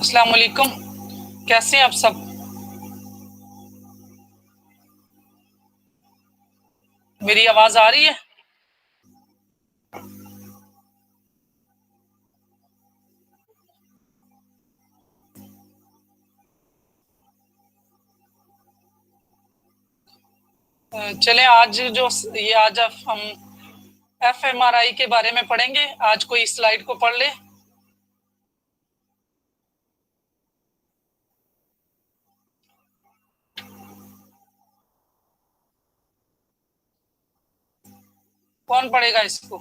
अस्सलाम वालेकुम, कैसे हैं आप सब? मेरी आवाज आ रही है? चले आज हम एफएमआरआई के बारे में पढ़ेंगे। आज कोई स्लाइड को पढ़ ले। कौन पढ़ेगा इसको?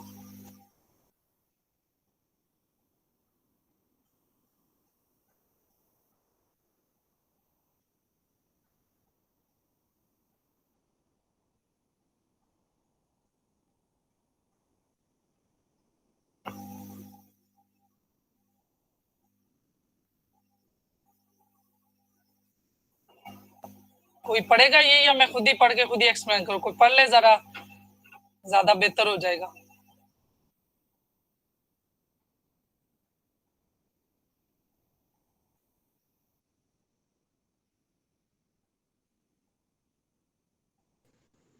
कोई पढ़ेगा ये, या मैं खुद ही पढ़ के खुद ही एक्सप्लेन करूँ? कोई पढ़ ले जरा, ज्यादा बेहतर हो जाएगा।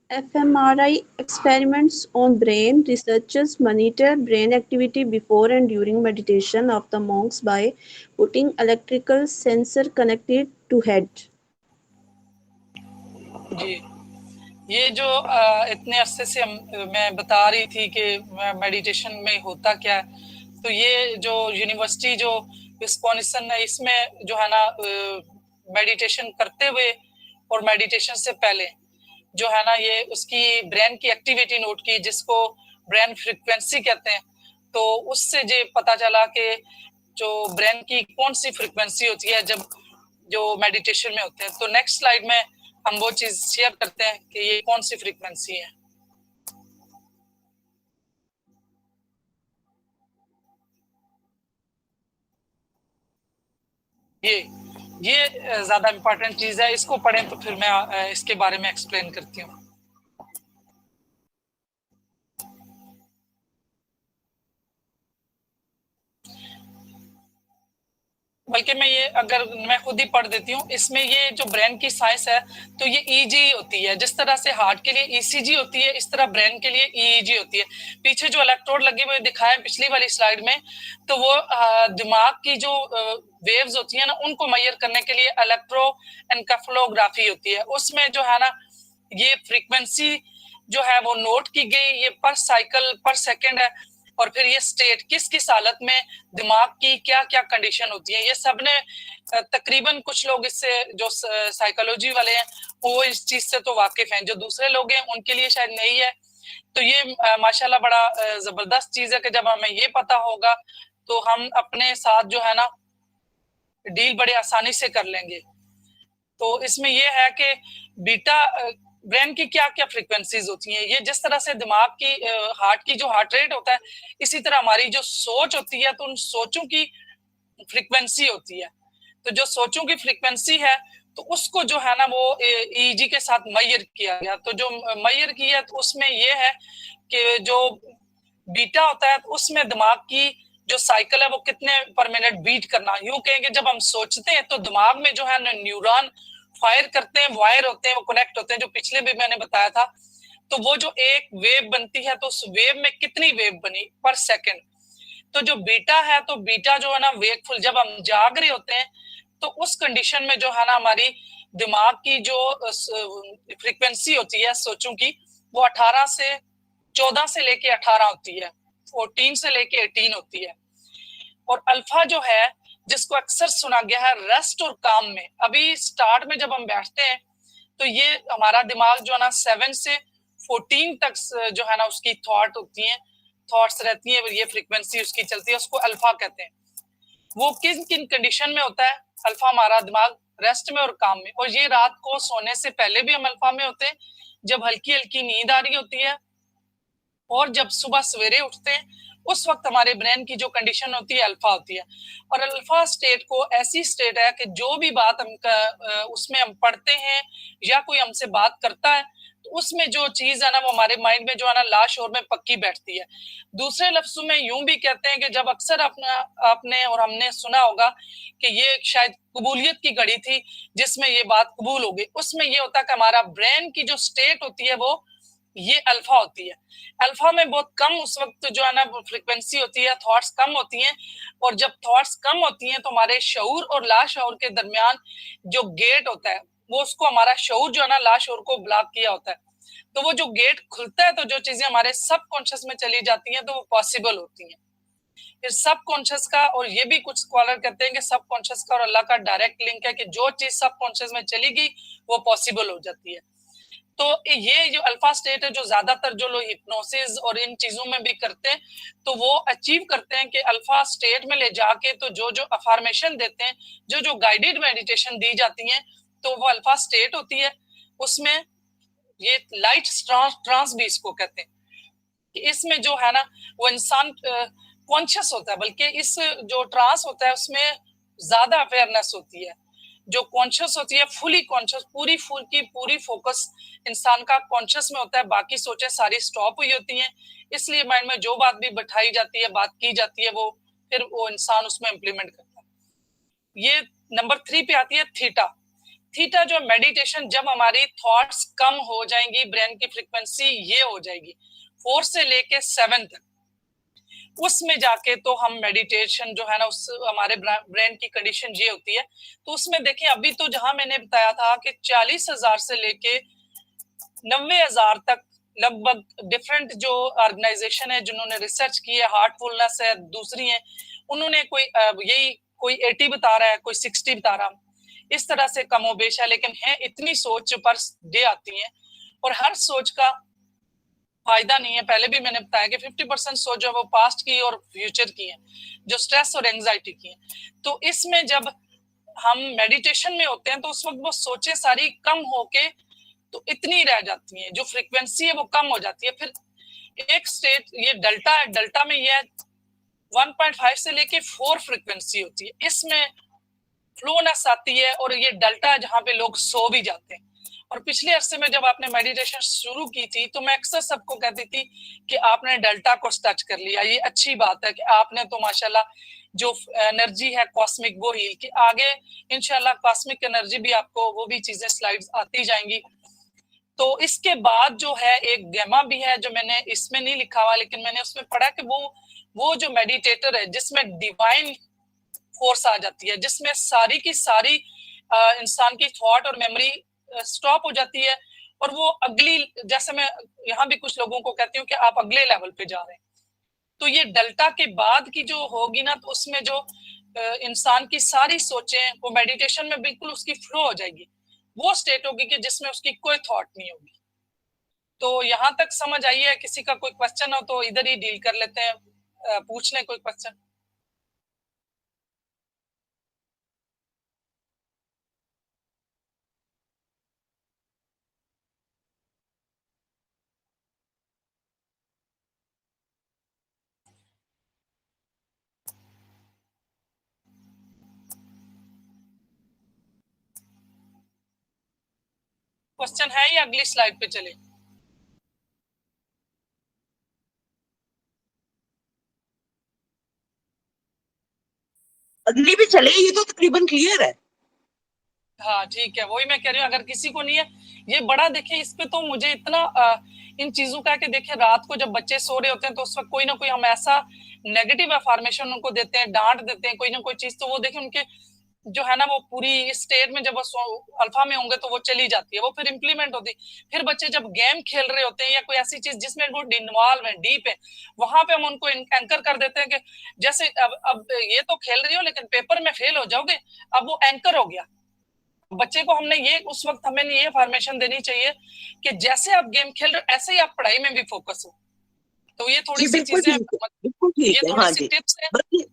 fMRI experiments on brain. Researchers monitor brain activity before and during meditation of the monks by putting electrical sensor connected to head. जी, ये जो इतने अरसे से मैं बता रही थी कि मेडिटेशन में होता क्या है, तो ये जो यूनिवर्सिटी जो विस्कॉन्सिन है, इसमें जो है ना मेडिटेशन करते हुए और मेडिटेशन से पहले जो है ना ये उसकी ब्रेन की एक्टिविटी नोट की, जिसको ब्रेन फ्रीक्वेंसी कहते हैं। तो उससे ये पता चला कि जो ब्रेन की कौन सी फ्रीक्वेंसी होती है जब जो मेडिटेशन में होते हैं। तो नेक्स्ट स्लाइड में हम वो चीज शेयर करते हैं कि ये कौन सी फ्रीक्वेंसी है। ये ज्यादा इंपॉर्टेंट चीज है, इसको पढ़ें तो फिर मैं इसके बारे में एक्सप्लेन करती हूँ। बल्कि मैं खुद ही पढ़ देती हूँ। इसमें ये जो ब्रेन की साइंस है, तो ये ईजी होती है। जिस तरह से हार्ट के लिए ईसीजी होती है, इस तरह ब्रेन के लिए ईईजी होती है। पीछे जो इलेक्ट्रोड लगे हुए दिखाए पिछली वाली स्लाइड में, तो वो दिमाग की जो वेव्स होती है ना, उनको मेजर करने के लिए इलेक्ट्रोएन्केफेलोग्राफी होती है। उसमें जो है ना ये फ्रीक्वेंसी जो है वो नोट की गई, ये पर साइकिल पर सेकेंड है। और फिर ये स्टेट किस किस हालत में दिमाग की क्या क्या कंडीशन होती है, ये सब ने तकरीबन कुछ लोग इससे जो साइकोलॉजी वाले हैं वो इस चीज से तो वाकिफ हैं, जो दूसरे लोग हैं उनके लिए शायद नहीं है। तो ये माशाल्लाह बड़ा जबरदस्त चीज है कि जब हमें ये पता होगा तो हम अपने साथ जो है ना डील बड़े आसानी से कर लेंगे। तो इसमें ये है कि बीटा ब्रेन की क्या क्या फ्रीक्वेंसीज होती हैं। ये जिस तरह से दिमाग की हार्ट की जो हार्ट रेट होता है, इसी तरह हमारी जो सोच होती है, तो उन सोचों की फ्रीक्वेंसी होती है। तो जो सोचों की फ्रीक्वेंसी है, तो उसको जो है ना वो ईजी के साथ मेजर किया गया। तो जो मेजर किया, तो उसमें ये है कि जो बीटा होता है, तो उसमें दिमाग की जो साइकिल है वो कितने पर मिनट बीट करना। यूं कहेंगे जब हम सोचते हैं तो दिमाग में जो है ना न्यूरॉन फायर करते हैं, वायर होते हैं, वो कनेक्ट होते हैं, जो पिछले भी मैंने बताया था। तो वो जो एक वेव बनती है, तो उस वेव में कितनी वेव बनी पर सेकंड। तो जो बीटा है, तो बीटा जो है ना वेकफुल, जब हम जाग रहे होते हैं, तो उस कंडीशन में जो है ना हमारी दिमाग की जो फ्रीक्वेंसी होती है सोचों की, वो 14 से लेके 18 होती है, 14 से लेके 18 होती है। और अल्फा जो है, जिसको अक्सर सुना गया है रेस्ट और काम में। अभी स्टार्ट में जब हम बैठते हैं, तो ये हमारा दिमाग जो है ना 7 से 14 तक जो है ना उसकी थॉट होती है, थॉट्स रहती है, ये फ्रीक्वेंसी उसकी चलती है, उसको अल्फा कहते हैं। वो किन किन कंडीशन में होता है अल्फा? हमारा दिमाग रेस्ट में और काम में। और ये रात को सोने से पहले भी हम अल्फा में होते हैं, जब हल्की हल्की नींद आ रही होती है, और जब सुबह सवेरे उठते हैं, उस वक्त हमारे ब्रेन की जो कंडीशन होती है अल्फा होती है। और अल्फा स्टेट को ऐसी स्टेट है कि जो भी बात हम उसमें हम पढ़ते हैं या कोई हमसे बात करता है, तो उसमें जो चीज है ना वो हमारे माइंड में जो है ना लाशोर में पक्की बैठती है। दूसरे लफ्जों में यूं भी कहते हैं कि जब अक्सर आपने और हमने सुना होगा कि ये शायद कबूलियत की घड़ी थी जिसमें ये बात कबूल हो गई, उसमें ये होता है कि हमारा ब्रेन की जो स्टेट होती है वो ये अल्फा होती है। अल्फा में बहुत कम उस वक्त जो है ना फ्रीक्वेंसी होती है, थॉट्स कम होती हैं, और जब थॉट्स कम होती हैं तो हमारे शऊर और लाशऊर के दरमियान जो गेट होता है वो उसको हमारा शऊर जो है ना लाशऊर को ब्लॉक किया होता है। तो वो जो गेट खुलता है तो जो चीजें हमारे सबकॉन्शियस में चली जाती हैं तो वो पॉसिबल होती हैं। फिर सबकॉन्शियस का, और ये भी कुछ स्कॉलर कहते हैं कि सबकॉन्शियस का और अल्लाह का डायरेक्ट लिंक है कि जो चीज सबकॉन्शियस में चली गई वो पॉसिबल हो जाती है। तो ये जो अल्फा स्टेट है जो ज्यादातर जो लोग हिप्नोसिस और इन चीजों में भी करते हैं तो वो अचीव करते हैं कि अल्फा स्टेट में ले जाके तो जो जो अफर्मेशन देते हैं, जो जो गाइडेड मेडिटेशन दी जाती हैं, तो वो अल्फा स्टेट होती है। उसमें ये लाइट ट्रांस भी इसको कहते हैं कि इसमें जो है ना वो इंसान कॉन्शियस होता है, बल्कि इस जो ट्रांस होता है उसमें ज्यादा अवेयरनेस होती है। जो कॉन्शियस होती है फुली कॉन्शियस, पूरी फोकस इंसान का कॉन्शियस में होता है, बाकी सोचें सारी स्टॉप हुई होती हैं। इसलिए माइंड में जो बात भी बैठाई जाती है, बात की जाती है, वो फिर वो इंसान उसमें इम्प्लीमेंट करता है। ये नंबर 3 पे आती है थीटा। थीटा जो मेडिटेशन, जब हमारी थॉट्स कम हो जाएंगी, ब्रेन की फ्रीक्वेंसी ये हो जाएगी 4 से लेके 7 तक, उसमें जाके तो हम मेडिटेशन जो है ना उस हमारे ब्रेन की कंडीशन ये होती है। तो उसमें देखिए अभी तो जहां मैंने बताया था कि 40,000 से लेके 90,000 तक लगभग डिफरेंट जो ऑर्गेनाइजेशन है जिन्होंने रिसर्च की है, हार्टफुलनेस है, दूसरी है, उन्होंने कोई यही कोई 80 बता रहा है, कोई 60 बता रहा, इस तरह से कमोबेश है, लेकिन है इतनी सोच जो पर डे आती है और हर सोच का फायदा नहीं है। पहले भी मैंने बताया कि 50% सोच जो है वो पास्ट की और फ्यूचर की है, जो स्ट्रेस और एंजाइटी की है। तो इसमें जब हम मेडिटेशन में होते हैं तो उस वक्त वो सोचें सारी कम होके तो इतनी रह जाती हैं, जो फ्रीक्वेंसी है वो कम हो जाती है। फिर एक स्टेट ये डेल्टा है, डेल्टा में ये 1.5 से लेके 4 फ्रीक्वेंसी होती है, इसमें फ्लोनेस आती है और ये डेल्टा है जहां पे लोग सो भी जाते हैं। और पिछले अरसे में जब आपने मेडिटेशन शुरू की थी तो मैं अक्सर सबको कहती थी कि आपने डेल्टा को टच कर लिया, ये अच्छी बात है कि आपने तो माशाल्लाह जो एनर्जी है कॉस्मिक वो हील की, आगे इंशाल्लाह कॉस्मिक एनर्जी भी आपको वो भी चीजें स्लाइड्स आती जाएंगी। तो इसके बाद जो है एक गैमा भी है जो मैंने इसमें नहीं लिखा हुआ, लेकिन मैंने उसमें पढ़ा कि वो जो मेडिटेटर है जिसमें डिवाइन फोर्स आ जाती है, जिसमें सारी की सारी इंसान की थॉट और मेमोरी स्टॉप हो जाती है और वो अगली, जैसे मैं यहाँ भी कुछ लोगों को कहती हूँ कि आप अगले लेवल पे जा रहे हैं। तो ये डेल्टा के बाद की जो होगी ना तो उसमें जो इंसान की सारी सोचें वो मेडिटेशन में बिल्कुल उसकी फ्लो हो जाएगी, वो स्टेट होगी कि जिसमें उसकी कोई थॉट नहीं होगी। तो यहाँ तक समझ आई है? किसी का कोई क्वेश्चन हो तो इधर ही डील कर लेते हैं, पूछ लें कोई क्वेश्चन। क्वेश्चन है या अगली स्लाइड पे चले? अगली भी चले, ये तो तकरीबन क्लियर है। हाँ ठीक है, वही मैं कह रही हूँ, अगर किसी को नहीं है ये बड़ा देखिए, इस पे तो मुझे इतना इन चीजों का कि देखिए रात को जब बच्चे सो रहे होते हैं तो उस वक्त कोई ना कोई हम ऐसा नेगेटिव अफॉर्मेशन उनको देते हैं, डांट देते हैं कोई ना कोई चीज, तो वो देखिए उनके जो है ना वो पूरी स्टेट में जब वो अल्फा में होंगे तो वो चली जाती है, वो फिर इंप्लीमेंट होती है। फिर बच्चे जब गेम खेल रहे होते हैं या कोई ऐसी चीज जिसमें वो इन्वॉल्व है, डीप है, वहां पे हम उनको एंकर कर देते हैं कि जैसे अब ये तो खेल रही हो लेकिन पेपर में फेल हो जाओगे, अब वो एंकर हो गया। बच्चे को हमने ये उस वक्त हमें ये फॉर्मेशन देनी चाहिए कि जैसे आप गेम खेल रहे हो ऐसे ही आप पढ़ाई में भी फोकस हो। तो ये थोड़ी सी चीजें, बिल्कुल ठीक ये है। थोड़ी हाँ सी जी, टिप्स है।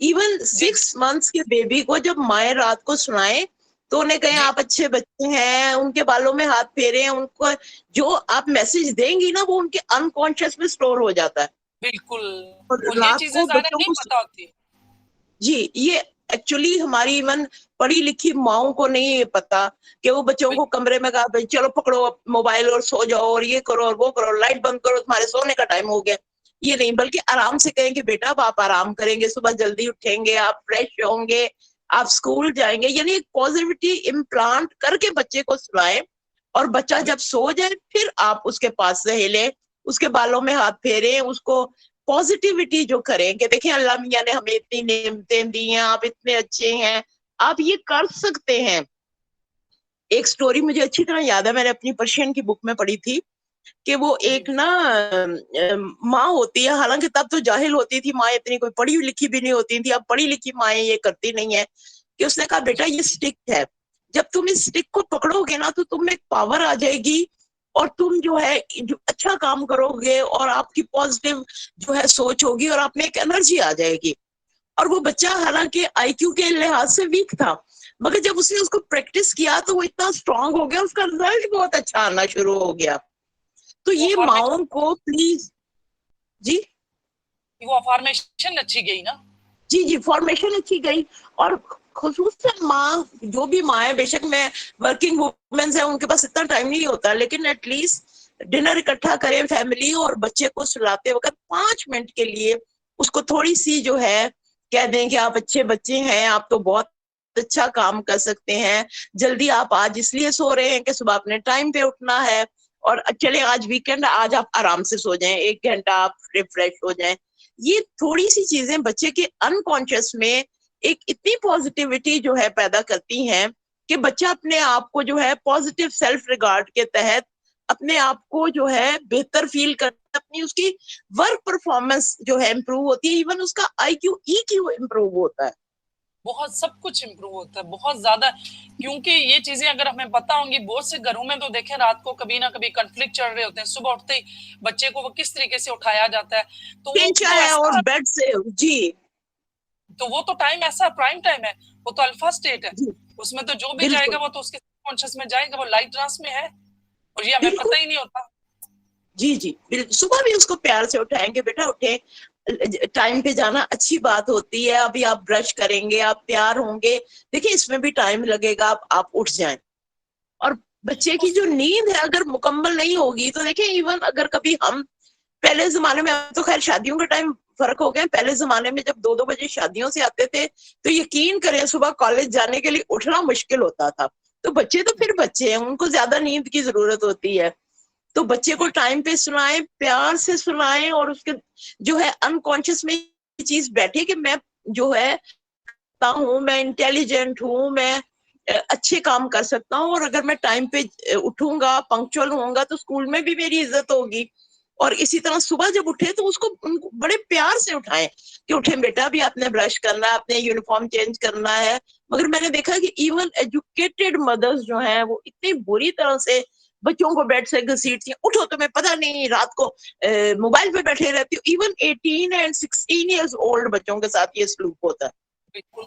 इवन 6 मंथ्स के बेबी को जब माए रात को सुनाए तो उन्हें कहें आप अच्छे बच्चे हैं, उनके बालों में हाथ फेरे, उनको जो आप मैसेज देंगी ना वो उनके अनकॉन्शियस में स्टोर हो जाता है। बिल्कुल, और और ये रात चीजें को ज्यादा बच्चों नहीं को पता होती। जी, ये एक्चुअली हमारी इवन पढ़ी लिखी माओं को नहीं ये पता कि वो बच्चों को कमरे में कहा भाई चलो पकड़ो मोबाइल और सो जाओ और ये करो और वो करो, लाइट बंद करो, तुम्हारे सोने का टाइम हो गया। ये नहीं, बल्कि आराम से कहें कि बेटा अब आप आराम करेंगे, सुबह जल्दी उठेंगे, आप फ्रेश होंगे, आप स्कूल जाएंगे, यानी एक पॉजिटिविटी इम्प्लांट करके बच्चे को सुलाएं। और बच्चा जब सो जाए फिर आप उसके पास से हिले, उसके बालों में हाथ फेरें, उसको पॉजिटिविटी जो करें कि देखें अल्लाह मियां ने हमें इतनी नेमतें दी हैं, आप इतने अच्छे हैं, आप ये कर सकते हैं। एक स्टोरी मुझे अच्छी तरह याद है, मैंने अपनी पर्शियन की बुक में पढ़ी थी कि वो एक ना माँ होती है, हालांकि तब तो जाहिल होती थी माँ, इतनी कोई पढ़ी लिखी भी नहीं होती थी, अब पढ़ी लिखी माएँ ये करती नहीं है, कि उसने कहा बेटा ये स्टिक है, जब तुम इस स्टिक को पकड़ोगे ना तो तुम में एक पावर आ जाएगी और तुम जो है जो अच्छा काम करोगे और आपकी पॉजिटिव जो है सोच होगी और आप में एक एनर्जी आ जाएगी। और वो बच्चा हालांकि आईक्यू के लिहाज से वीक था, मगर जब उसने उसको प्रैक्टिस किया तो वो इतना स्ट्रांग हो गया, उसका रिजल्ट बहुत अच्छा आना शुरू हो गया। तो ये माओं को प्लीज जी, वो अफर्मेशन अच्छी गई ना। जी जी, फॉर्मेशन अच्छी गई। और खुसूसन माँ, जो भी माँ है, बेशक मैं वर्किंग वुमेन्स है उनके पास इतना टाइम नहीं होता, लेकिन एटलीस्ट डिनर इकट्ठा करें फैमिली और बच्चे को सुलाते वक्त 5 मिनट के लिए उसको थोड़ी सी जो है कह दें कि आप अच्छे बच्चे हैं, आप तो बहुत अच्छा काम कर सकते हैं, जल्दी आप आज इसलिए सो रहे हैं कि सुबह अपने टाइम पे उठना है, और चले आज वीकेंड, आज आप आराम से सो जाएं, 1 घंटा आप रिफ्रेश हो जाएं। ये थोड़ी सी चीजें बच्चे के अनकॉन्शियस में एक इतनी पॉजिटिविटी जो है पैदा करती हैं कि बच्चा अपने आप को जो है पॉजिटिव सेल्फ रिगार्ड के तहत अपने आप को जो है बेहतर फील करता, अपनी उसकी वर्क परफॉर्मेंस जो है इम्प्रूव होती है, इवन उसका IQ EQ इम्प्रूव होता है। बहुत सब कुछ इम्प्रूव होता है, बहुत ज्यादा, क्योंकि ये चीजें अगर हमें पता होंगी, बहुत से घरों में तो देखें रात को कभी ना कभी कॉन्फ्लिक्ट चल रहे होते हैं, सुबह उठते ही बच्चे को वो किस तरीके से उठाया जाता है, तो वो तो है और बेड से जी, तो वो तो टाइम ऐसा प्राइम टाइम है, वो तो अल्फा स्टेट है, उसमें तो जो भी जाएगा वो तो उसके कॉन्शियस में जाएगा, वो लाइट ट्रांस में है और ये हमें पता ही नहीं होता। जी जी, सुबह भी उसको प्यार से उठाएंगे, बेटा उठे, टाइम पे जाना अच्छी बात होती है, अभी आप ब्रश करेंगे, आप तैयार होंगे, देखिए इसमें भी टाइम लगेगा, आप उठ जाएं। और बच्चे की जो नींद है अगर मुकम्मल नहीं होगी तो देखिए, इवन अगर कभी हम पहले जमाने में, तो खैर शादियों का टाइम फर्क हो गया, पहले जमाने में जब 2-2 बजे शादियों से आते थे तो यकीन करें सुबह कॉलेज जाने के लिए उठना मुश्किल होता था। तो बच्चे तो फिर बच्चे हैं, उनको ज्यादा नींद की जरूरत होती है, तो बच्चे को टाइम पे सुनाएं, प्यार से सुनाएं, और उसके जो है अनकॉन्शियस में ये चीज बैठे कि मैं जो है हूँ, मैं इंटेलिजेंट हूँ, मैं अच्छे काम कर सकता हूँ, और अगर मैं टाइम पे उठूंगा, पंक्चुअल होऊंगा तो स्कूल में भी मेरी इज्जत होगी। और इसी तरह सुबह जब उठे तो उसको उनको बड़े प्यार से उठाएं कि उठे बेटा, भी आपने ब्रश करना है, आपने यूनिफॉर्म चेंज करना है। मगर मैंने देखा कि इवन एजुकेटेड मदर्स जो हैं वो इतनी बुरी तरह से बच्चों को बेड से घसीटती हैं, उठो, तुम्हें पता नहीं, रात को मोबाइल पे बैठे रहती हो। इवन 18 एंड 16 ईयर्स ओल्ड बच्चों के साथ ये सलूक होता है। बिल्कुल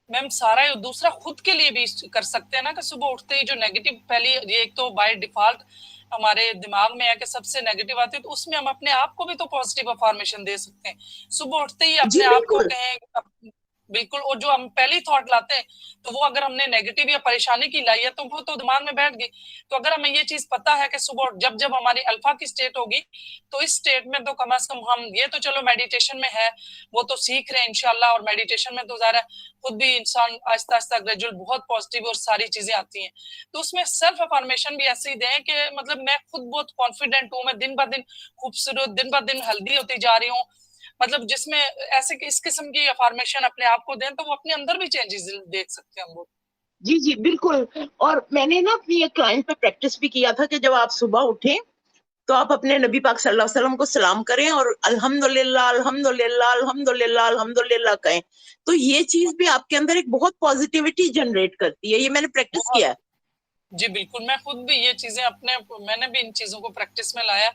मैम, सारा दूसरा खुद के लिए भी कर सकते हैं ना, कि सुबह उठते ही जो नेगेटिव, पहली ये एक तो बाय डिफॉल्ट हमारे दिमाग में है कि सबसे नेगेटिव आती है, तो उसमें हम अपने आप को भी तो पॉजिटिव अफर्मेशन दे सकते हैं। सुबह उठते ही अपने आप को कहें, बिल्कुल, और जो हम पहली थॉट लाते हैं तो वो अगर हमने नेगेटिव या परेशानी की लाई है तो वो तो दिमाग में बैठ गई। तो अगर हमें ये चीज पता है कि सुबह जब जब हमारी अल्फा की स्टेट होगी, तो इस स्टेट में तो कम से कम हम, ये तो चलो मेडिटेशन में है, वो तो सीख रहे हैं इंशाल्लाह, और मेडिटेशन में तो ज़ाहिर है खुद भी इंसान आहिस्ता आहिस्ता ग्रेजुअल बहुत पॉजिटिव और सारी चीजें आती हैं। तो उसमें सेल्फ अफर्मेशन भी ऐसे ही दें कि मतलब मैं खुद बहुत कॉन्फिडेंट हूँ, मैं दिन ब दिन खूबसूरत, दिन ब दिन हेल्दी होती जा रही हूँ, मतलब जिसमें ऐसे इस किस्म की अफर्मेशन अपने आप को दें तो वो अपने अंदर भी चेंजेस देख सकते हैं हम लोग। जी जी बिल्कुल। और मैंने ना अपनी एक क्लाइंट पे प्रैक्टिस भी किया था कि जब आप सुबह उठें तो आप अपने नबी पाक सल्लल्लाहु अलैहि वसल्लम को सलाम करें और अल्हम्दुलिल्लाह अल्हम्दुलिल्लाह अल्हम्दुलिल्लाह अल्हम्दुलिल्लाह कहें। तो ये चीज भी आपके अंदर एक बहुत पॉजिटिविटी जनरेट करती है, ये मैंने प्रैक्टिस किया है। जी बिल्कुल, मैं खुद भी ये चीजें मैंने भी इन चीजों को प्रैक्टिस में लाया,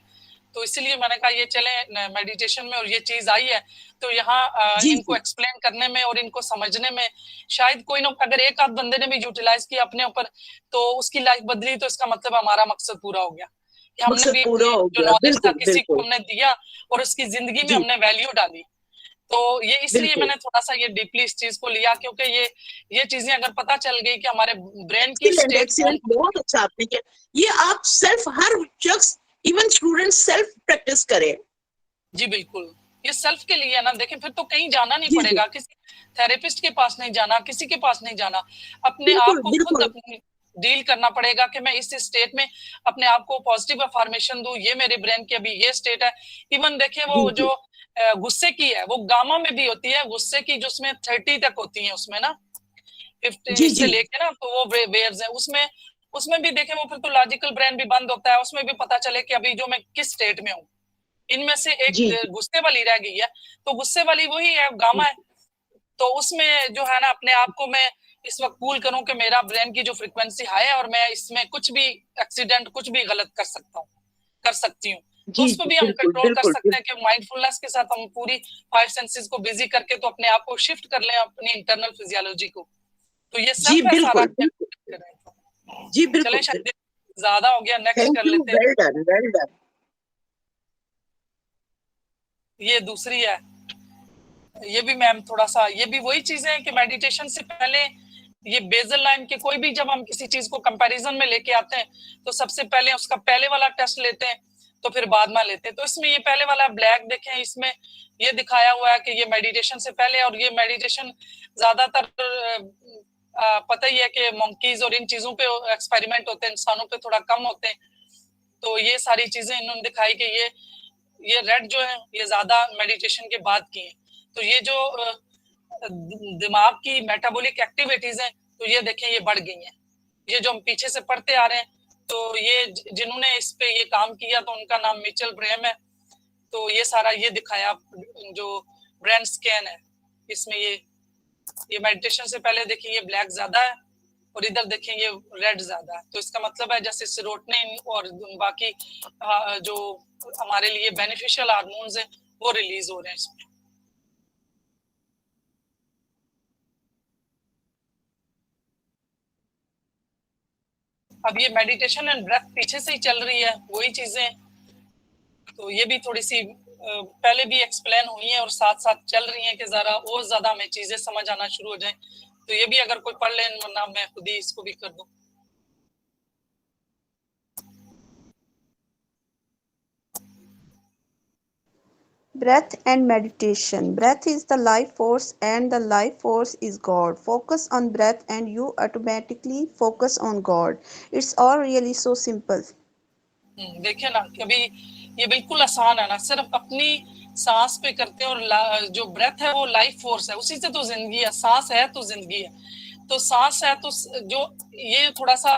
तो इसीलिए मैंने कहा ये चले मेडिटेशन में, और ये चीज आई है तो यहाँ इनको एक्सप्लेन करने में और इनको समझने में शायद कोई ना, अगर एक आध बंदे ने भी यूटिलाइज किया अपने ऊपर तो उसकी लाइफ बदली, तो इसका मतलब हमारा मकसद पूरा हो गया कि हमने भी जो नॉलेज था किसी को हमने दिया और उसकी जिंदगी में हमने वैल्यू डाली। तो ये इसलिए बिल्कुल। मैंने थोड़ा सा ये डीपली इस चीज को लिया, क्योंकि ये चीजें अगर पता चल गई कि हमारे ब्रेन की Excellent, स्टेट excellent, बहुत अच्छा आपने किया। ये आप सेल्फ, हर शख्स, इवन स्टूडेंट सेल्फ प्रैक्टिस करे। जी बिल्कुल, ये सेल्फ के लिए है ना। देखें, फिर तो कहीं जाना नहीं जी जी, पड़ेगा, किसी थेरेपिस्ट के पास नहीं जाना, किसी के पास नहीं जाना, अपने आप बिल्कुल को खुद बिल्कुल। अपनी डील करना पड़ेगा कि मैं इस स्टेट में अपने आप को पॉजिटिव अफर्मेशन दूं, ये मेरे ब्रेन की अभी ये स्टेट है। इवन देखें, वो जी जी जो गुस्से की है वो गामा में भी होती है, गुस्से की जो उसमें 30 तक होती है, उसमें ना 50 जी से जी लेके ना, तो वो वेव्स है उसमें। उसमें भी देखें, वो फिर तो लॉजिकल ब्रेन भी बंद होता है, उसमें भी पता चले कि अभी जो मैं किस स्टेट में हूँ। इनमें से एक जी गुस्से वाली रह गई है, तो गुस्से वाली वही है, गामा है। तो उसमें जो है ना, अपने आप को मैं इस वक्त कूल करूं कि मेरा ब्रेन की जो फ्रीक्वेंसी हाई है और मैं इसमें कुछ भी एक्सीडेंट, कुछ भी गलत कर सकता हूँ, कर सकती हूँ। तो जी उस पर जी, भी हम बिल्कुल कंट्रोल कर बिल्कुल सकते हैं कि माइंडफुलनेस के साथ हम पूरी 5 सेंसेस को बिजी करके तो अपने आप को शिफ्ट कर लें अपनी इंटरनल फिजियोलॉजी को। तो ये जी सेल्फ है सारा। बिल्कुल बिल्कुल। जी चलें, बिल्कुल शायद बिल्कुल। ज्यादा हो गया, नेक्स्ट थैंक कर यू, लेते हैं। Well done well done. ये दूसरी है, ये भी मैम थोड़ा सा, ये भी वही चीजें हैं कि मेडिटेशन से पहले ये बेजल लाइन के कोई भी जब हम किसी चीज को कंपैरिजन में लेके आते हैं, तो सबसे पहले उसका पहले वाला टेस्ट लेते हैं, तो फिर बाद में लेते हैं। तो इसमें ये पहले वाला ब्लैक देखें, इसमें ये दिखाया हुआ है कि ये मेडिटेशन से पहले, और ये मेडिटेशन ज्यादातर पता ही है कि मंकीज और इन चीजों पे एक्सपेरिमेंट होते हैं, इंसानों पे थोड़ा कम होते हैं। तो ये सारी चीजें इन्होंने दिखाई कि ये रेड जो है ये ज्यादा मेडिटेशन के बाद की है। तो ये जो दिमाग की मेटाबॉलिक एक्टिविटीज हैं, तो ये देखें ये बढ़ गई हैं। ये जो हम पीछे से पढ़ते आ रहे हैं, तो ये जिन्होंने इस पे ये काम किया, तो उनका नाम मिचेल ब्रेम है। तो ये सारा ये दिखाया जो ब्रेन स्कैन है, इसमें ये मेडिटेशन से पहले देखिए ये ब्लैक ज्यादा है, और इधर देखें ये रेड ज्यादा है। तो इसका मतलब है जैसे सेरोटोनिन और बाकी जो हमारे लिए बेनिफिशियल हार्मोन्स हैं वो रिलीज हो रहे हैं इसमें। अब ये मेडिटेशन एंड ब्रेथ पीछे से ही चल रही है, वही चीजें। तो ये भी थोड़ी सी पहले भी एक्सप्लेन हुई है और साथ साथ चल रही हैं कि जरा और ज्यादा हमें चीजें समझ आना शुरू हो जाए। तो ये भी अगर कोई पढ़ ले, वरना मैं खुद ही इसको भी कर दूं। Breath and meditation. Breath is the life force and the life force is God. Focus on breath and you automatically focus on God. It's all really so simple. देखिए ना, कभी ये बिल्कुल आसान है ना, सिर्फ अपनी सांस पे करते हैं, और जो ब्रेथ है वो लाइफ फोर्स है, उसी से तो जिंदगी है। सांस है तो जिंदगी है, तो सांस है तो जो ये थोड़ा सा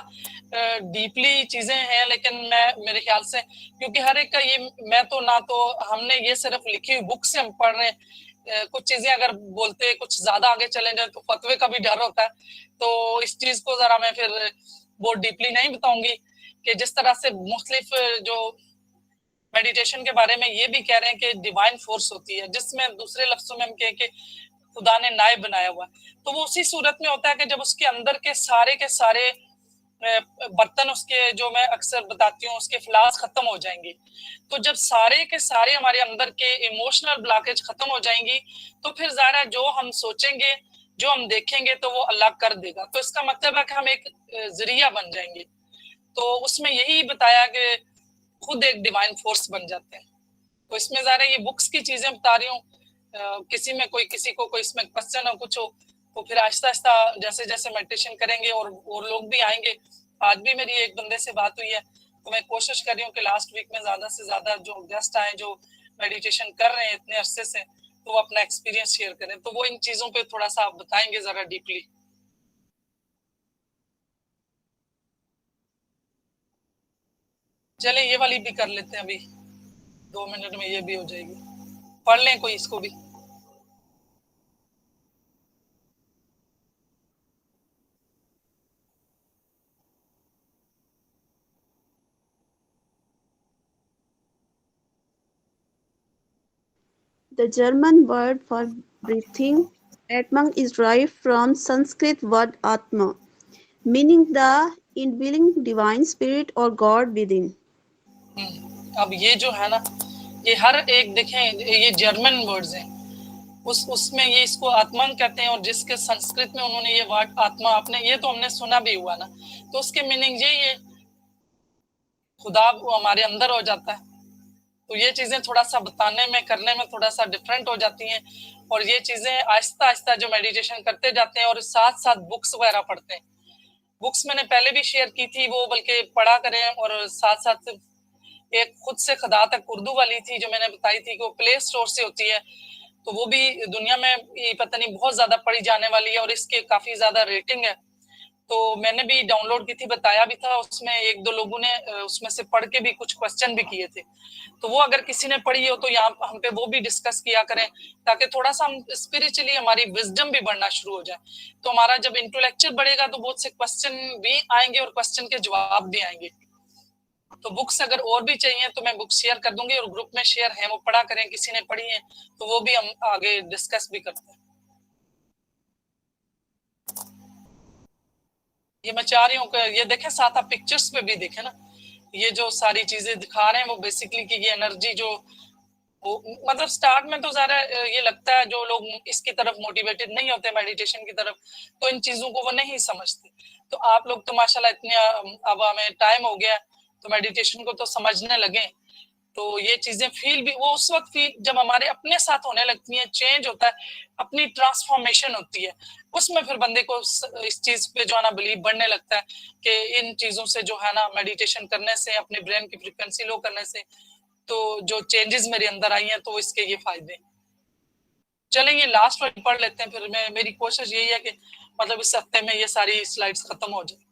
डीपली चीजें हैं, लेकिन मैं मेरे ख्याल से, क्योंकि हर एक का ये, मैं तो ना तो हमने ये सिर्फ लिखी हुई बुक से हम पढ़ रहे हैं, कुछ चीजें अगर बोलते कुछ ज्यादा आगे चले जाए तो फतवे का भी डर होता है। तो इस चीज को जरा मैं फिर बहुत डीपली नहीं बताऊंगी कि जिस तरह से मुख्तलिफ जो मेडिटेशन के बारे में ये भी कह रहे हैं कि डिवाइन फोर्स होती है, जिसमें दूसरे लफ्जों में हम कहें कि खुदा ने नायब बनाया हुआ, तो वो उसी सूरत में होता है कि जब उसके अंदर के सारे बर्तन, उसके जो मैं अक्सर बताती हूँ, उसके फ्लास खत्म हो जाएंगे। तो जब सारे के सारे हमारे अंदर के इमोशनल ब्लॉकेज खत्म हो जाएंगी, तो फिर ज़ाहिर जो हम सोचेंगे, जो हम देखेंगे, तो वो अल्लाह कर देगा। तो इसका मतलब है कि हम एक जरिया बन जाएंगे। तो उसमें यही बताया कि खुद एक डिवाइन फोर्स बन जाते हैं। तो इसमें ज़ाहिर ये बुक्स की चीजें बता रही हूँ, किसी में कोई किसी को कोई इसमें क्वेश्चन हो कुछ हो, तो फिर आहिस्ता आहिस्ता जैसे जैसे मेडिटेशन करेंगे और लोग भी आएंगे। आज भी मेरी एक बंदे से बात हुई है, तो मैं कोशिश कर रही हूँ कि लास्ट वीक में ज्यादा से ज्यादा जो गेस्ट आए जो मेडिटेशन कर रहे हैं इतने अरसे से, तो वो अपना एक्सपीरियंस शेयर करें, तो वो इन चीजों पे थोड़ा सा बताएंगे जरा डीपली। चले ये वाली भी कर लेते हैं, अभी 2 मिनट में ये भी हो जाएगी। पढ़ लें कोई इसको भी। The German word for breathing, Atman, is derived from Sanskrit word Atma, meaning the indwelling divine spirit or God within. अब ये जो है ना, ये हर एक देखें, ये जर्मन वर्ड्स हैं, उसमें ये इसको आत्मा कहते हैं, और जिसके संस्कृत में उन्होंने ये वर्ड आत्मा, आपने ये तो हमने सुना भी हुआ ना, तो उसके मीनिंग यही है, खुदा वो हमारे अंदर हो जाता है। तो ये चीजें थोड़ा सा बताने में करने में थोड़ा सा डिफरेंट हो जाती हैं, और ये चीजें आहिस्ता आहिस्ता जो मेडिटेशन करते जाते हैं और साथ साथ बुक्स वगैरह पढ़ते हैं। बुक्स मैंने पहले भी शेयर की थी, वो बल्कि पढ़ा करें, और साथ साथ एक खुद से खुदा तक उर्दू वाली थी जो मैंने बताई थी कि वो प्ले स्टोर से होती है, तो वो भी दुनिया में ये पता नहीं बहुत ज्यादा पढ़ी जाने वाली है, और इसके काफी ज्यादा रेटिंग है। तो मैंने भी डाउनलोड की थी, बताया भी था, उसमें एक दो लोगों ने उसमें से पढ़ के भी कुछ क्वेश्चन भी किए थे। तो वो अगर किसी ने पढ़ी हो तो यहाँ हम पे वो भी डिस्कस किया करें, ताकि थोड़ा सा हम स्पिरिचुअली हमारी विजडम भी बढ़ना शुरू हो जाए। तो हमारा जब इंटेलेक्चुअल बढ़ेगा तो बहुत से क्वेश्चन भी आएंगे और क्वेश्चन के जवाब भी आएंगे। तो बुक्स अगर और भी चाहिए तो मैं बुक्स शेयर कर दूंगी, और ग्रुप में शेयर है, वो पढ़ा करें, किसी ने पढ़ी है तो वो भी हम आगे डिस्कस भी करते हैं। ये मैं चाह रही हूँ कि ये देखें, साथ आप पिक्चर्स पे भी देखें ना, ये जो सारी चीजें दिखा रहे हैं वो बेसिकली कि ये एनर्जी जो वो, मतलब स्टार्ट में तो ज्यादा ये लगता है, जो लोग इसकी तरफ मोटिवेटेड नहीं होते मेडिटेशन की तरफ, तो इन चीजों को वो नहीं समझते। तो आप लोग तो माशाल्लाह इतने, अब हमें टाइम हो गया तो मेडिटेशन को तो समझने लगे, तो ये चीजें फील भी वो उस वक्त फील जब हमारे अपने साथ होने लगती हैं, चेंज होता है, अपनी ट्रांसफॉर्मेशन होती है, उसमें फिर बंदे को इस चीज पे जो है ना बिलीव बढ़ने लगता है कि इन चीजों से जो है ना मेडिटेशन करने से, अपने ब्रेन की फ्रीक्वेंसी लो करने से, तो जो चेंजेस मेरे अंदर आई हैं तो इसके ये फायदे। चलें ये लास्ट वर्ड पढ़ लेते हैं, फिर मेरी कोशिश यही है कि मतलब इस हफ्ते में ये सारी स्लाइड्स खत्म हो जाए।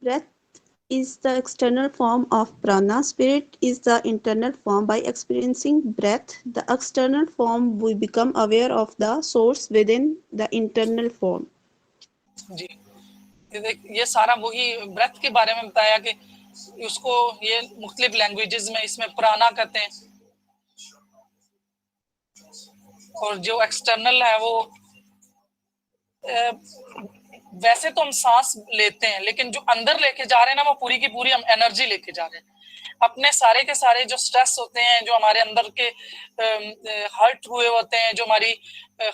Breath is the external form of prana. Spirit is the internal form. By experiencing breath, the external form, we become aware of the source within the internal form. जी, ये सारा वही ब्रेथ के बारे में बताया कि उसको ये मुख्तलिफ लैंग्वेजेस में इसमें प्राणा कहते हैं, और जो एक्सटर्नल है वो वैसे तो हम सांस लेते हैं, लेकिन जो अंदर लेके जा रहे हैं ना, वो पूरी की पूरी हम एनर्जी लेके जा रहे हैं। अपने सारे के सारे जो स्ट्रेस होते हैं, जो हमारे अंदर के हर्ट हुए होते हैं, जो हमारी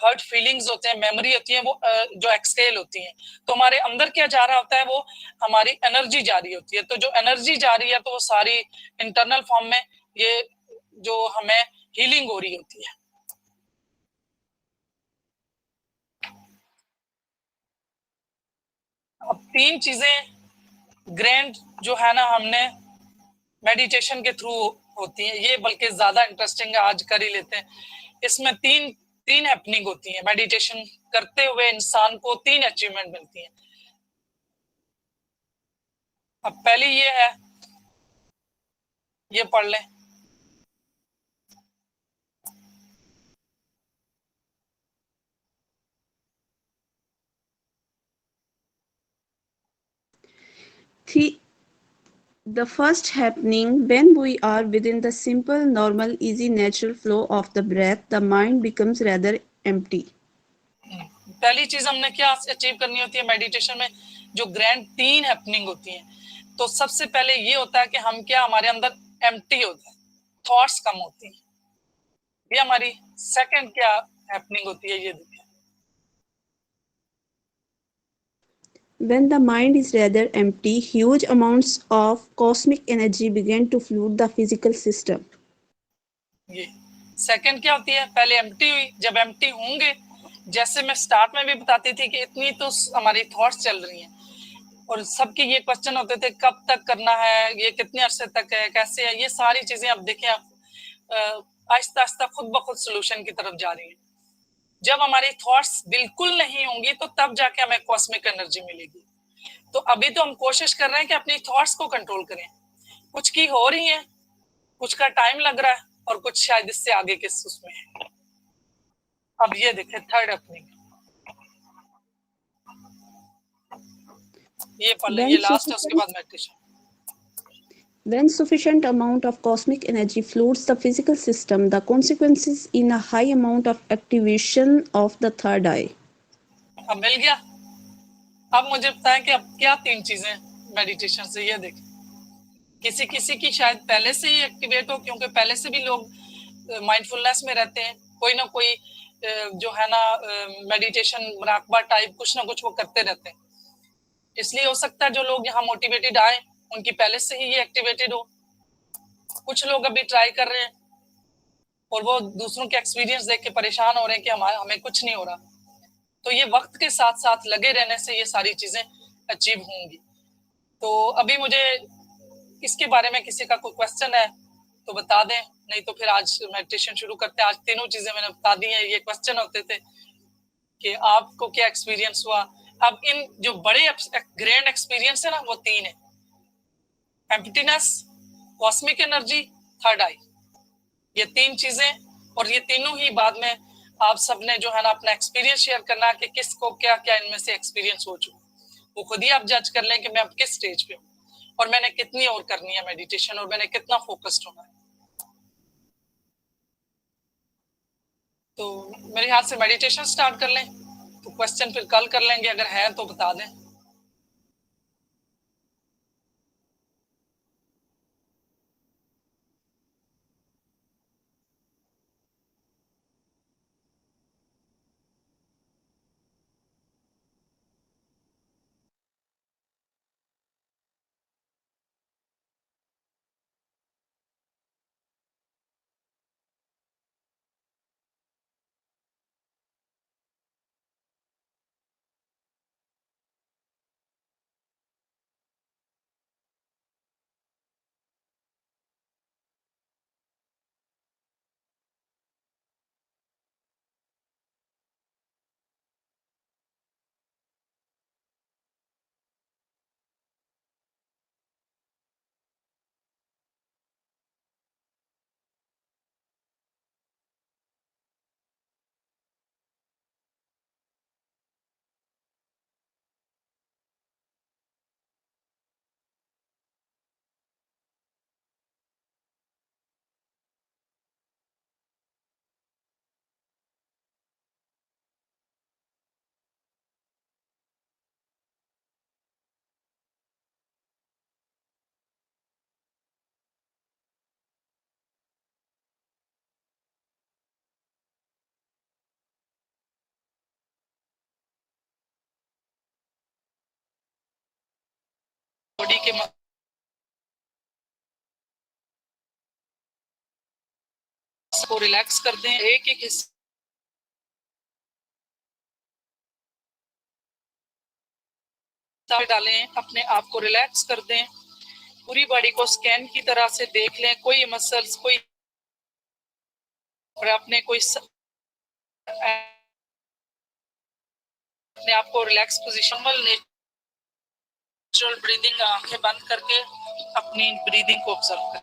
हर्ट फीलिंग्स होते हैं, मेमोरी होती है, वो जो एक्सहेल होती हैं, तो हमारे अंदर क्या जा रहा होता है, वो हमारी एनर्जी जा रही होती है। तो जो एनर्जी जा रही है तो वो सारी इंटरनल फॉर्म में ये जो हमें हीलिंग हो रही होती है। अब तीन चीजें ग्रैंड जो है ना हमने मेडिटेशन के थ्रू होती हैं, ये बल्कि ज्यादा इंटरेस्टिंग है, आज कर ही लेते हैं। इसमें तीन हैपनिंग होती हैं, मेडिटेशन करते हुए इंसान को तीन अचीवमेंट मिलती हैं। अब पहली ये है, ये पढ़ लें, The first happening, when we are within the simple, normal, easy, natural flow of the breath, the mind becomes rather empty. पहली चीज हमने क्या अचीव करनी होती है मेडिटेशन में, जो ग्रैंड तीन हैपनिंग होती हैं। तो सबसे पहले ये होता है कि हम क्या, हमारे अंदर एम्प्टी होता है, थॉट्स कम होती हैं। ये हमारी सेकंड क्या हैपनिंग होती है, ये देखिए। When the mind is rather empty, huge amounts of cosmic energy begin to flood the physical system. ये सेकंड क्या होती है, पहले एम्प्टी हुई, जब एम्प्टी होंगे, जैसे मैं स्टार्ट में भी बताती थी कि इतनी तो हमारी थॉट्स चल रही हैं, और सबके ये क्वेश्चन होते थे, कब तक करना है, ये कितने अरसे तक है, कैसे है, ये सारी चीजें अब देखिए आहिस्ता आहिस्ता खुद ब खुद सोल्यूशन की तरफ जा रही है। जब हमारी थॉट्स बिल्कुल नहीं होंगी तो तब जाके हमें कॉस्मिक एनर्जी मिलेगी। तो अभी तो हम कोशिश कर रहे हैं कि अपनी थॉट्स को कंट्रोल करें, कुछ की हो रही है, कुछ का टाइम लग रहा है, और कुछ शायद इससे आगे के उसमें है। अब ये देखें थर्ड अपनी, ये पढ़ लें, ये लास्ट है, उसके बाद meditation. When sufficient amount of cosmic energy floods the physical system, the consequences in a high amount of activation of the third eye. अब मिल गया। अब मुझे बताएं कि अब क्या तीन चीजें मेडिटेशन से, ये देखें। किसी किसी की शायद पहले से ही एक्टिवेट हो, क्योंकि पहले से भी लोग माइंडफुलनेस में रहते हैं, कोई ना कोई जो है ना मेडिटेशन मुराकबा टाइप कुछ ना कुछ वो करते रहते हैं। इसलिए हो सकता है जो लोग यहाँ मोटिवेटेड आए उनकी पहले से ही ये एक्टिवेटेड हो। कुछ लोग अभी ट्राई कर रहे हैं और वो दूसरों के एक्सपीरियंस देख के परेशान हो रहे हैं कि हमें कुछ नहीं हो रहा। तो ये वक्त के साथ साथ लगे रहने से ये सारी चीजें अचीव होंगी। तो अभी मुझे इसके बारे में किसी का कोई क्वेश्चन है तो बता दें, नहीं तो फिर आज मेडिटेशन शुरू करते हैं। आज तीनों चीजें मैंने बता दी हैं। ये क्वेश्चन होते थे कि आपको क्या एक्सपीरियंस हुआ। अब इन जो बड़े ग्रैंड एक्सपीरियंस है ना वो तीन है, एम्प्टीनेस, कॉस्मिक एनर्जी, थर्ड आई। ये तीन चीजें, और ये तीनों ही बाद में आप सबने जो है ना अपना एक्सपीरियंस शेयर करना है कि किसको क्या क्या इनमें से एक्सपीरियंस हो चुका। वो खुद ही आप जज कर लें कि मैं अब किस स्टेज पे हूँ और मैंने कितनी और करनी है मेडिटेशन और मैंने कितना फोकस्ड होना है। तो मेरे ख्याल से मेडिटेशन स्टार्ट कर लें। तो क्वेश्चन फिर कल कर लेंगे, अगर है तो बता दें। बॉडी के को रिलैक्स कर दें, एक एक हिस्सा डालें, अपने आप को रिलैक्स कर दें, पूरी बॉडी को स्कैन की तरह से देख लें, कोई मसल्स कोई और अपने कोई अपने आप को रिलैक्स पोजीशन में नेचुरल ब्रीदिंग, आंखें बंद करके अपनी ब्रीदिंग को ऑब्जर्व करें।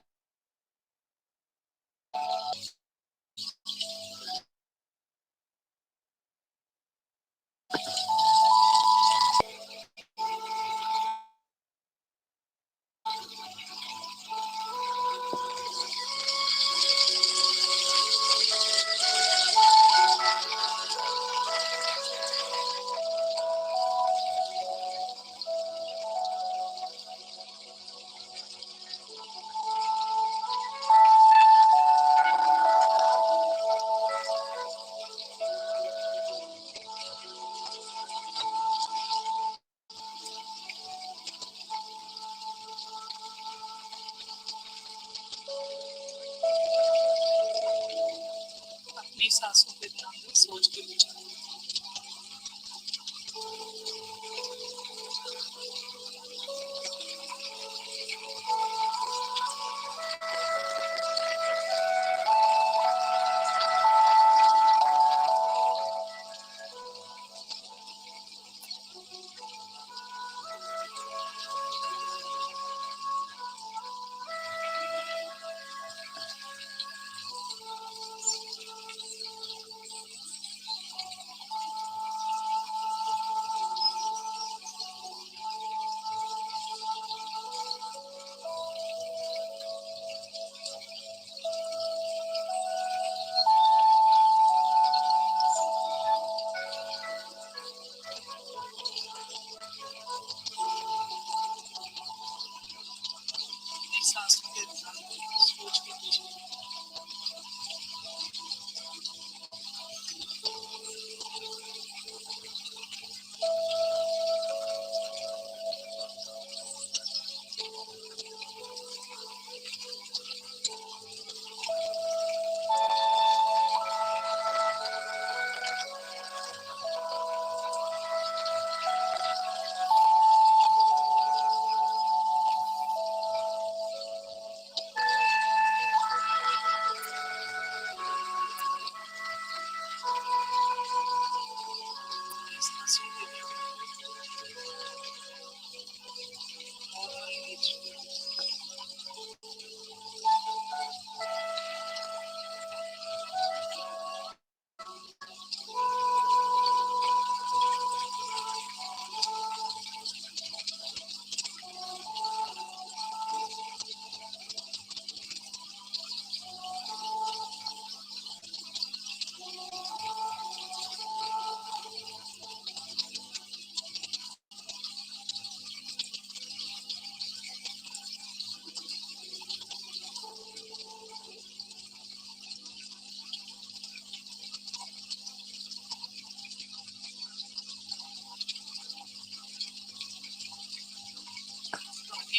अपनी सांसों पे ध्यान दें, सोच के विचार।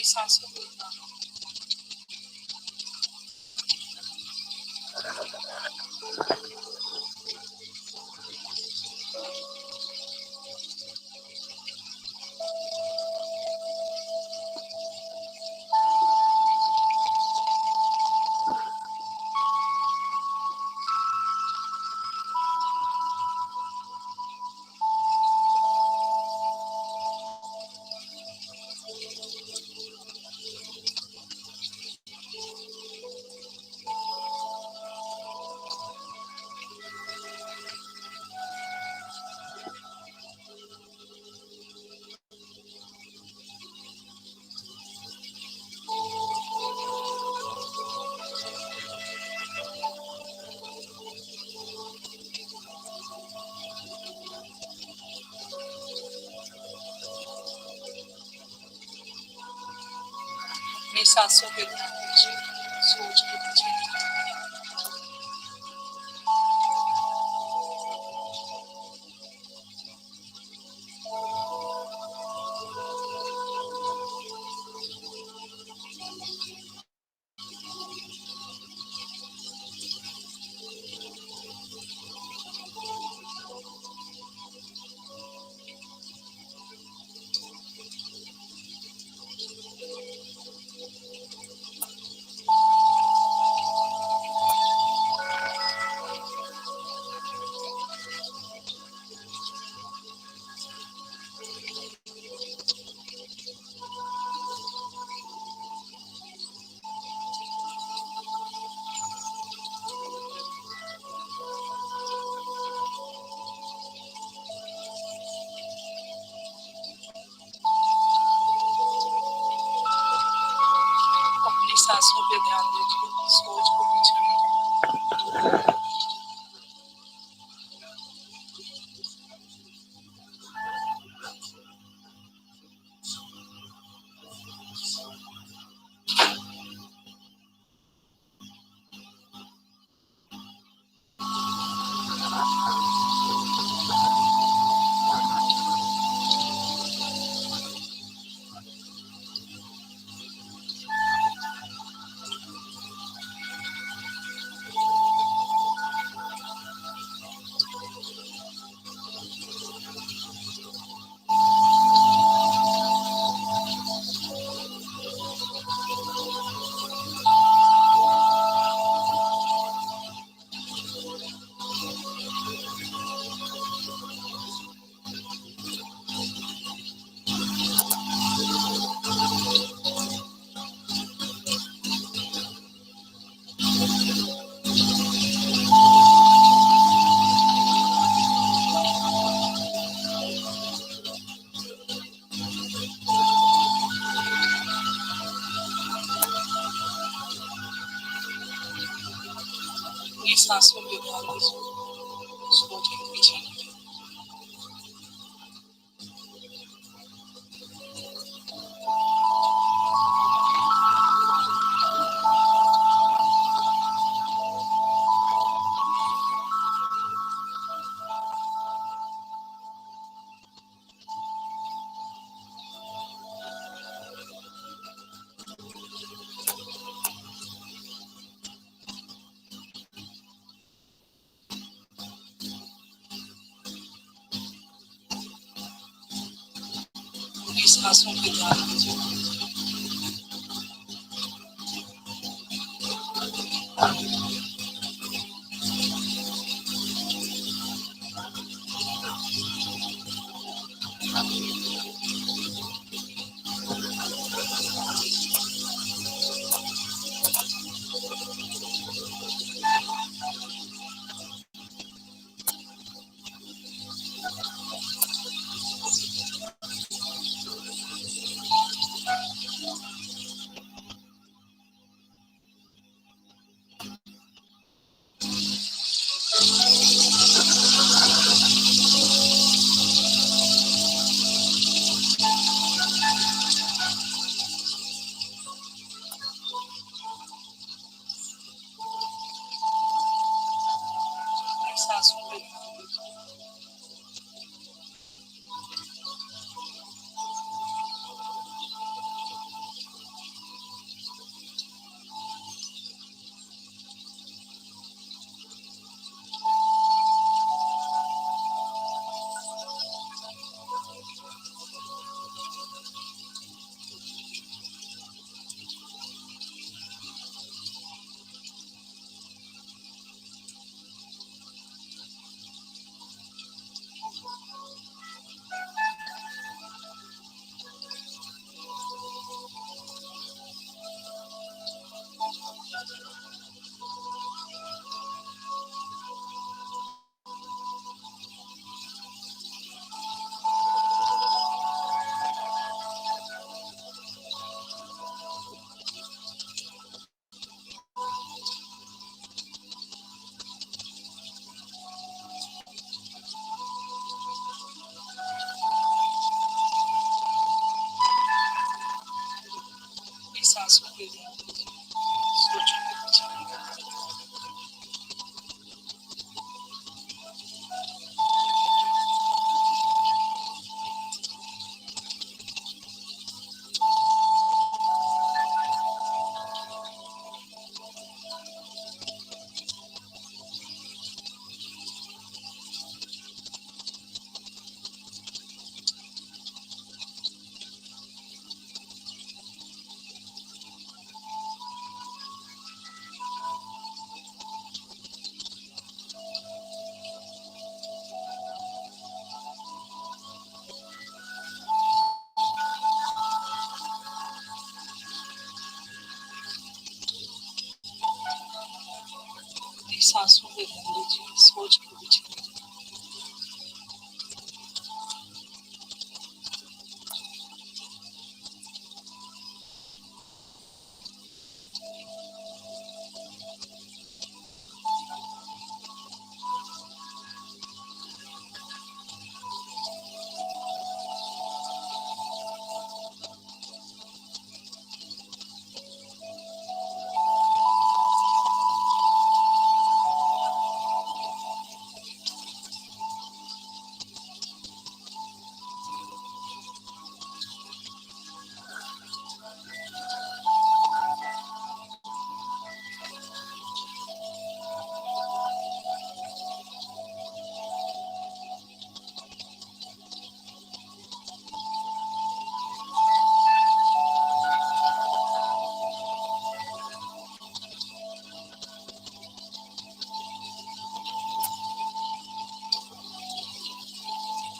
अपनी सांसों पे ध्यान अपनी सांसों पे ध्यान दीजिए, सोच के दीजिए। अपनी सांसों पे ध्यान दीजिए, सोच को पीछे रखिए। अपनी सांसों पे ध्यान दीजिए, सोच के पीछे रखिए। अपनी सांसों पे ध्यान दीजिए। सांसों पे ध्यान दीजिए, सोच के पीछे।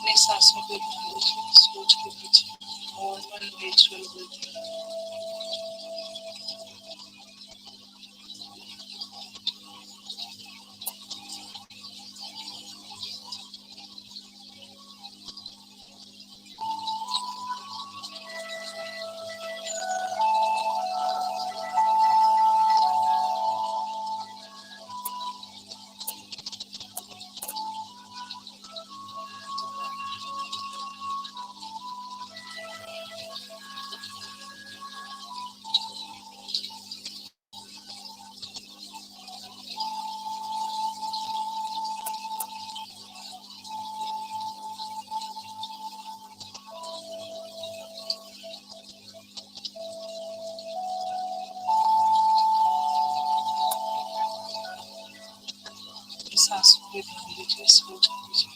अपनी सांसों पे ध्यान दीजिए, सोच के पीछे। Normal natural breathing. सांसों पे ध्यान दीजिए, सोच के पीछे।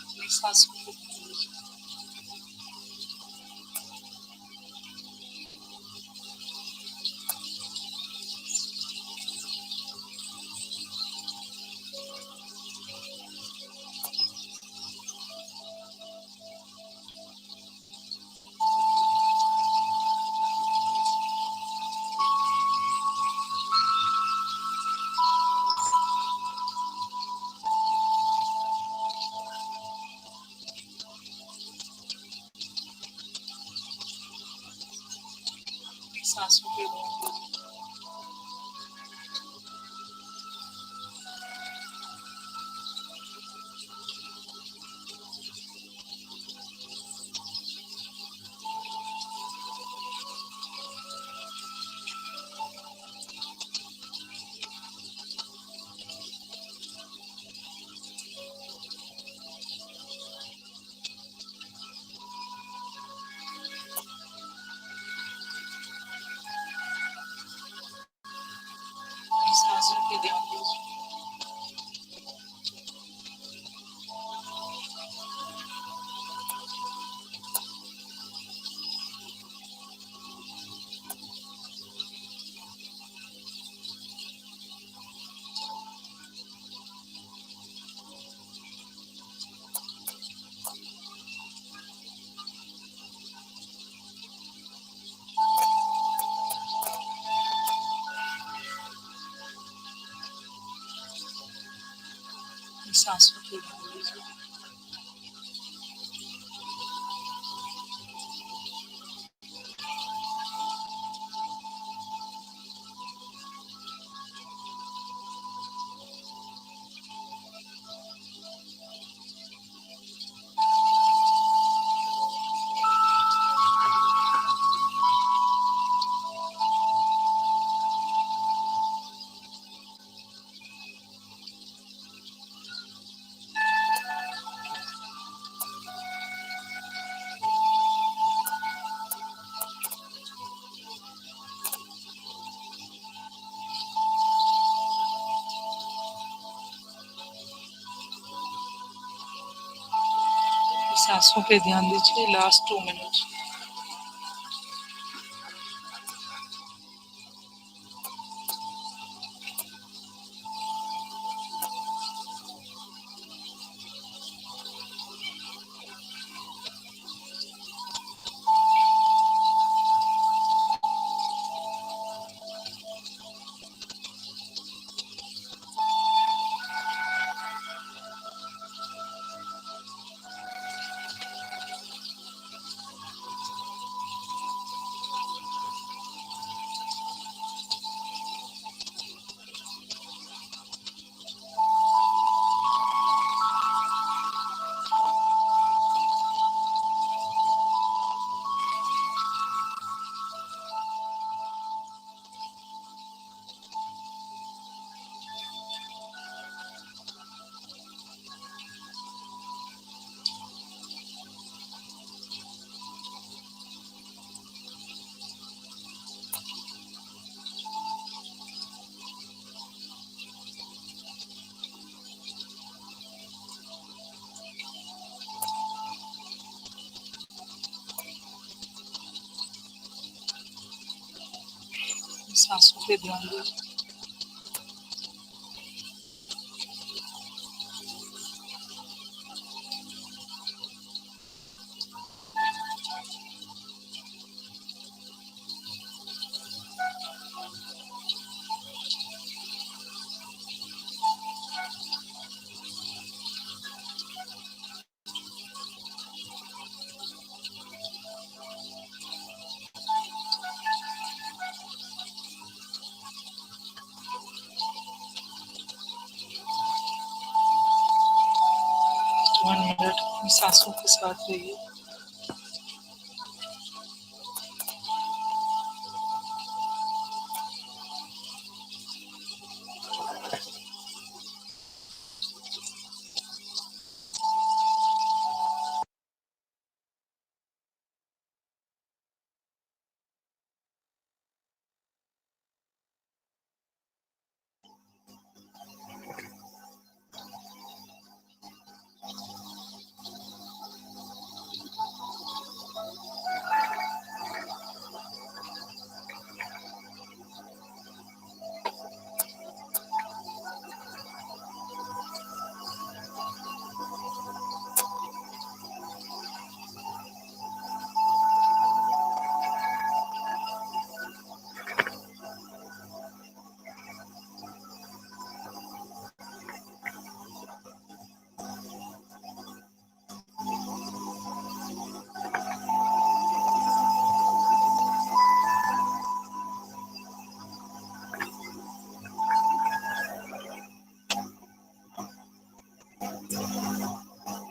अपनी सांसों पे ध्यान दीजिए। अपनी सांसों पे ध्यान दीजिए। सांसों पे ध्यान दीजिए। सांसों पे ध्यान दीजिए लास्ट 2 मिनट। सांसों पे ध्यान दीजिए। वन मिनट सांसों के साथ रहिए।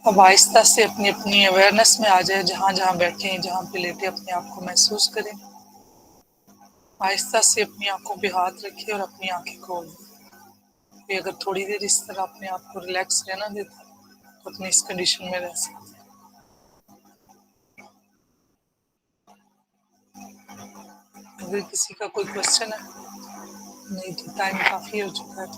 अब आहिस्ता से अपनी अपनी अवेयरनेस में आ जाए, जहां जहां बैठे हैं, जहां पे लेटे, अपने आप को महसूस करें। आहिस्ता से अपनी आंखों पे हाथ रखिए और अपनी आंखें खोल दें। अगर थोड़ी देर इस तरह अपने आप को रिलैक्स रहना देता तो अपनी इस कंडीशन में रह सकते हैं। अगर किसी का कोई क्वेश्चन है, नहीं तो टाइम काफी हो चुका है।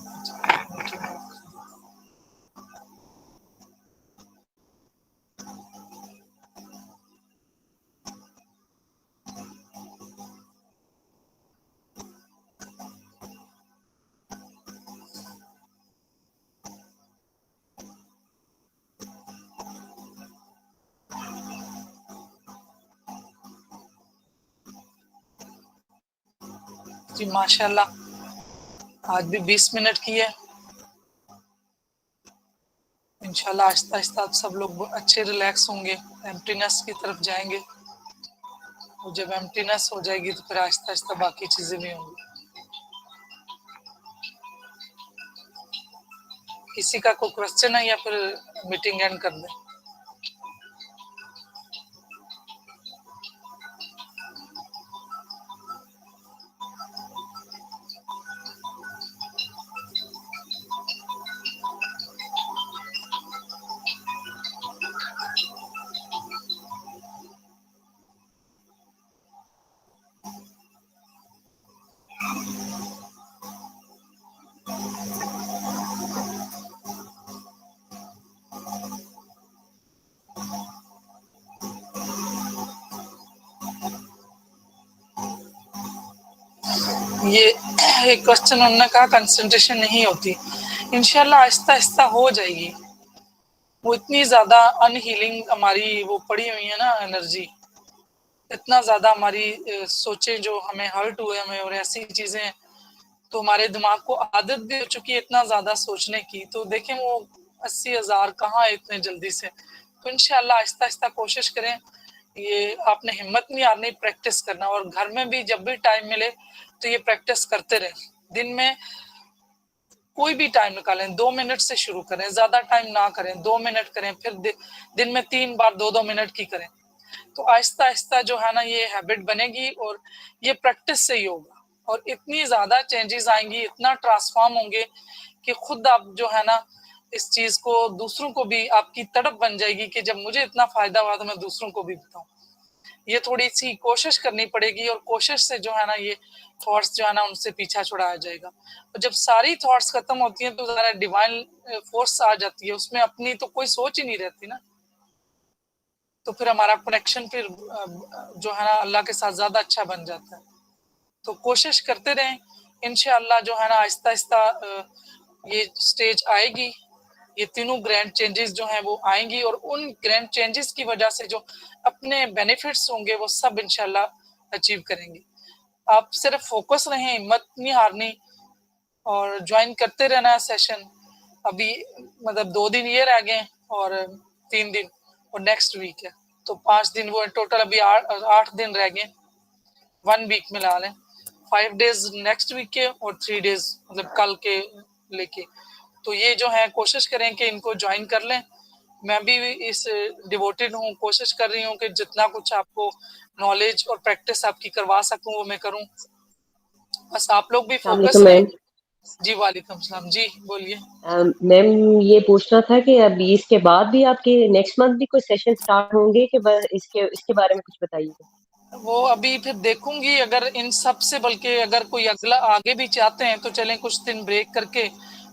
जी माशाल्लाह, आज भी 20 मिनट की है। इंशाल्लाह आहिस्ता आहिस्ता आप सब लोग अच्छे रिलैक्स होंगे, एम्प्टीनेस की तरफ जाएंगे, और जब एम्प्टीनेस हो जाएगी तो फिर आहिस्ता आहिस्ता बाकी चीजें भी होंगी। किसी का कोई क्वेश्चन है या फिर मीटिंग एंड कर दें? ये एक क्वेश्चन उन्होंने कहा कंसंट्रेशन नहीं होती, इंशाल्लाह आहिस्ता आहिस्ता हो जाएगी। वो इतनी ज्यादा अनहीलिंग हमारी वो पड़ी हुई है ना एनर्जी, इतना ज्यादा हमारी सोचें जो हमें हर्ट हुए हमें, और ऐसी चीजें, तो हमारे दिमाग को आदत भी हो चुकी है इतना ज्यादा सोचने की। तो देखें वो 80,000 कहाँ है इतने जल्दी से। तो इंशाल्लाह आहिस्ता आहिस्ता कोशिश करें, ये आपने हिम्मत नहीं हारनी, प्रैक्टिस करना, और घर में भी जब भी टाइम मिले तो ये प्रैक्टिस करते रहें। दिन में कोई भी टाइम निकालें, 2 मिनट से शुरू करें, ज्यादा टाइम ना करें, 2 मिनट करें, फिर दिन में 3 बार 2-2 मिनट की करें। तो आहिस्ता आहिस्ता जो है ना ये हैबिट बनेगी, और ये प्रैक्टिस से ही होगा, और इतनी ज्यादा चेंजेस आएंगी, इतना ट्रांसफॉर्म होंगे कि खुद आप जो है ना इस चीज को दूसरों को भी, आपकी तड़प बन जाएगी कि जब मुझे इतना फायदा हुआ तो मैं दूसरों को भी बताऊं। ये थोड़ी सी कोशिश करनी पड़ेगी, और कोशिश से जो है ना ये थॉट्स जो है ना उनसे पीछा छुड़ाया जाएगा। और जब सारी थॉट्स खत्म होती हैं तो जरा डिवाइन फोर्स आ जाती है, उसमें अपनी तो कोई सोच ही नहीं रहती ना। तो फिर हमारा कनेक्शन फिर जो है ना अल्लाह के साथ ज्यादा अच्छा बन जाता है। तो कोशिश करते रहें, इंशाअल्लाह जो है ना आहिस्ता आहिस्ता ये स्टेज आएगी, ये तीनों ग्रैंड चेंजेस जो हैं वो आएंगी, और उन ग्रैंड चेंजेस की वजह से जो अपने बेनिफिट्स होंगे वो सब इंशाल्लाह अचीव करेंगे। आप सिर्फ फोकस रहें, हिम्मत नहीं हारनी, और ज्वाइन करते रहना है सेशन। अभी मतलब 2 दिन ये रह गए और 3 दिन और नेक्स्ट वीक है, तो 5 दिन वो टोटल अभी 8 दिन रह गए, 1 वीक मिला लें, 5 डेज नेक्स्ट वीक के और 3 डेज मतलब कल के लेके। तो ये जो है कोशिश करें कि इनको ज्वाइन कर लें। मैं भी इस डिवोटेड हूँ, कोशिश कर रही हूँ कि जितना कुछ आपको नॉलेज और प्रैक्टिस आपकी करवा सकूं वो मैं करूं। बस आप लोग भी फोकस अस्सलामुअलैकुम रहें। मैम। जी वालेकुम सलाम, जी बोलिए। मैम ये पूछना था कि अभी इसके बाद भी आपके नेक्स्ट मंथ भी कोई सेशन स्टार्ट होंगे कि बस इसके इसके बारे में कुछ बताइए। वो अभी फिर देखूंगी, अगर इन सब से बल्कि अगर कोई अगला आगे भी चाहते हैं तो चलें कुछ दिन ब्रेक करके,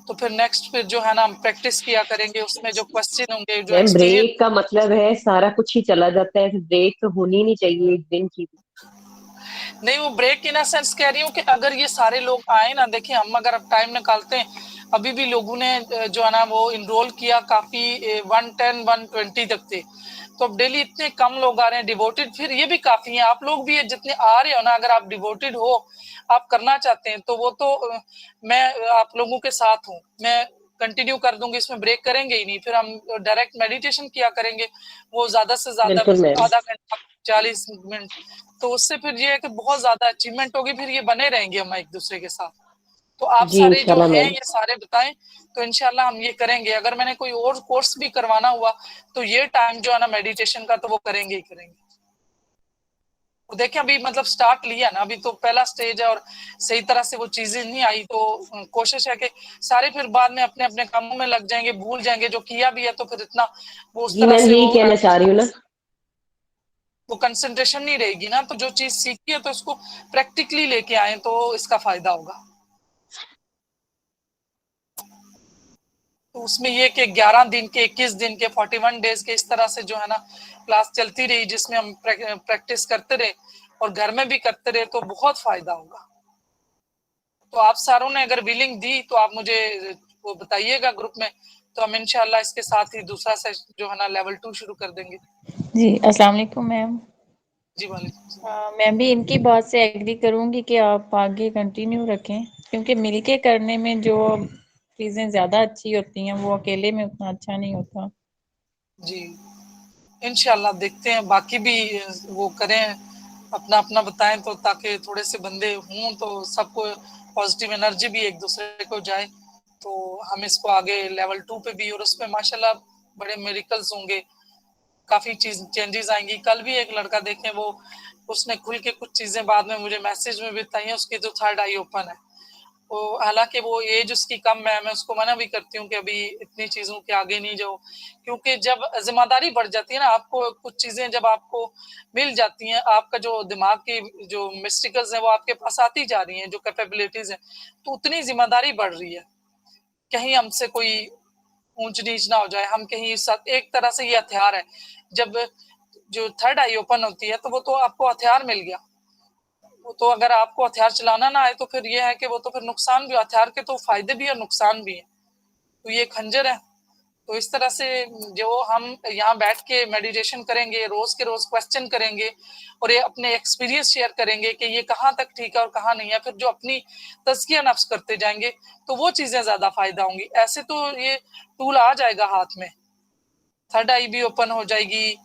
तो फिर नेक्स्ट फिर जो है ना हम प्रैक्टिस किया करेंगे, उसमें जो क्वेश्चन होंगे जो मैम एक्सपीरियंस। ब्रेक का मतलब है सारा कुछ ही चला जाता है, ब्रेक तो होनी नहीं चाहिए एक दिन की भी। नहीं, वो ब्रेक इन सेंस कह रही हूँ कि अगर ये सारे लोग आए ना, देखिए हम अगर अब टाइम निकालते हैं, अभी भी लोगों ने जो है ना वो इनरोल किया काफी 110 120 तक थे, तो अब डेली इतने कम लोग आ रहे हैं डिवोटेड, फिर ये भी काफी है। आप लोग भी है जितने आ रहे हो ना, अगर आप डिवोटेड हो, आप करना चाहते हैं तो वो तो मैं आप लोगों के साथ हूँ, मैं कंटिन्यू कर दूंगी, इसमें ब्रेक करेंगे ही नहीं। फिर हम डायरेक्ट मेडिटेशन किया करेंगे, वो ज्यादा से ज्यादा बिल्कुल मैम। आधा घंटा 40 मिनट, तो उससे फिर ये है कि बहुत ज्यादा अचीवमेंट होगी, फिर ये बने रहेंगे हम एक दूसरे के साथ। तो आप जी सारे जो इंशाल्लाह हैं मैम। ये सारे बताएं, तो इंशाल्लाह हम ये करेंगे। अगर मैंने कोई और कोर्स भी करवाना हुआ तो ये टाइम जो है ना मेडिटेशन का, तो वो करेंगे ही करेंगे। तो देखें अभी मतलब स्टार्ट लिया ना, अभी तो पहला स्टेज है और सही तरह से वो चीजें नहीं आई, तो कोशिश है कि सारे फिर बाद में अपने अपने कामों में लग जाएंगे, भूल जाएंगे जो किया भी है, तो फिर इतना वो उस जी तरह मैम से यही कहना चाह रही हूँ ना। वो कंसंट्रेशन नहीं रहेगी ना। तो जो चीज सीखी है तो उसको प्रैक्टिकली लेके आए तो इसका फायदा होगा। तो उसमें ये कि 11 दिन के, 21 दिन के, 41 डेज के, इस तरह से जो है ना क्लास चलती रही, जिसमें हम प्रैक्टिस करते रहे और घर में भी करते रहे, तो बहुत फायदा होगा। तो आप सारों ने अगर विलिंग दी तो आप मुझे वो बताइएगा ग्रुप में, तो हम इंशाल्लाह इसके साथ ही दूसरा सेशन जो है ना लेवल 2 शुरू कर देंगे। जी अस्सलाम वालेकुम मैम। जी वालेकुम। मैं भी इनकी बात से एग्री करूंगी कि आप आगे कंटिन्यू रखें, क्योंकि मिलके करने में जो चीजें ज्यादा अच्छी होती हैं, वो अकेले में उतना अच्छा नहीं होता। जी, इंशाल्लाह देखते हैं, बाकी भी वो करें, अपना अपना बताएं, तो ताकि थोड़े से बंदे हों तो सबको पॉजिटिव एनर्जी भी एक दूसरे को जाए, तो हम इसको आगे लेवल 2 पे भी, और उसमें माशाल्लाह बड़े मेरिकल्स होंगे, काफी चीज चेंजेस आएंगी। कल भी एक लड़का देखें, वो उसने खुल के कुछ चीजें बाद में मुझे मैसेज में भी बताई हैं, उसकी जो थर्ड आई ओपन है, वो हालांकि वो एज उसकी कम है, मैं उसको मना भी करती हूँ कि अभी इतनी चीजों के आगे नहीं जाओ, क्योंकि जब जिम्मेदारी बढ़ जाती है ना, आपको कुछ चीजें जब आपको मिल जाती हैं, आपका जो दिमाग की जो मिस्टिकल्स हैं वो आपके पास आती जा रही हैं, जो कैपेबिलिटीज हैं, तो उतनी जिम्मेदारी बढ़ रही है, कहीं हमसे कोई ऊंच नीच ना हो जाए, हम कहीं साथ, एक तरह से ये हथियार है, जब जो थर्ड आई ओपन होती है तो वो तो आपको हथियार मिल गया, वो तो अगर आपको हथियार चलाना ना आए तो फिर ये है कि वो तो फिर नुकसान भी, हथियार के तो फायदे भी और नुकसान भी है, तो ये खंजर है। तो इस तरह से जो हम यहाँ बैठ के मेडिटेशन करेंगे, रोज के रोज क्वेश्चन करेंगे, और ये अपने एक्सपीरियंस शेयर करेंगे कि ये कहाँ तक ठीक है और कहाँ नहीं है, फिर जो अपनी तज़किया नफ्स करते जाएंगे तो वो चीजें ज्यादा फायदा होंगी। ऐसे तो ये टूल आ जाएगा हाथ में, थर्ड आई भी ओपन हो जाएगी,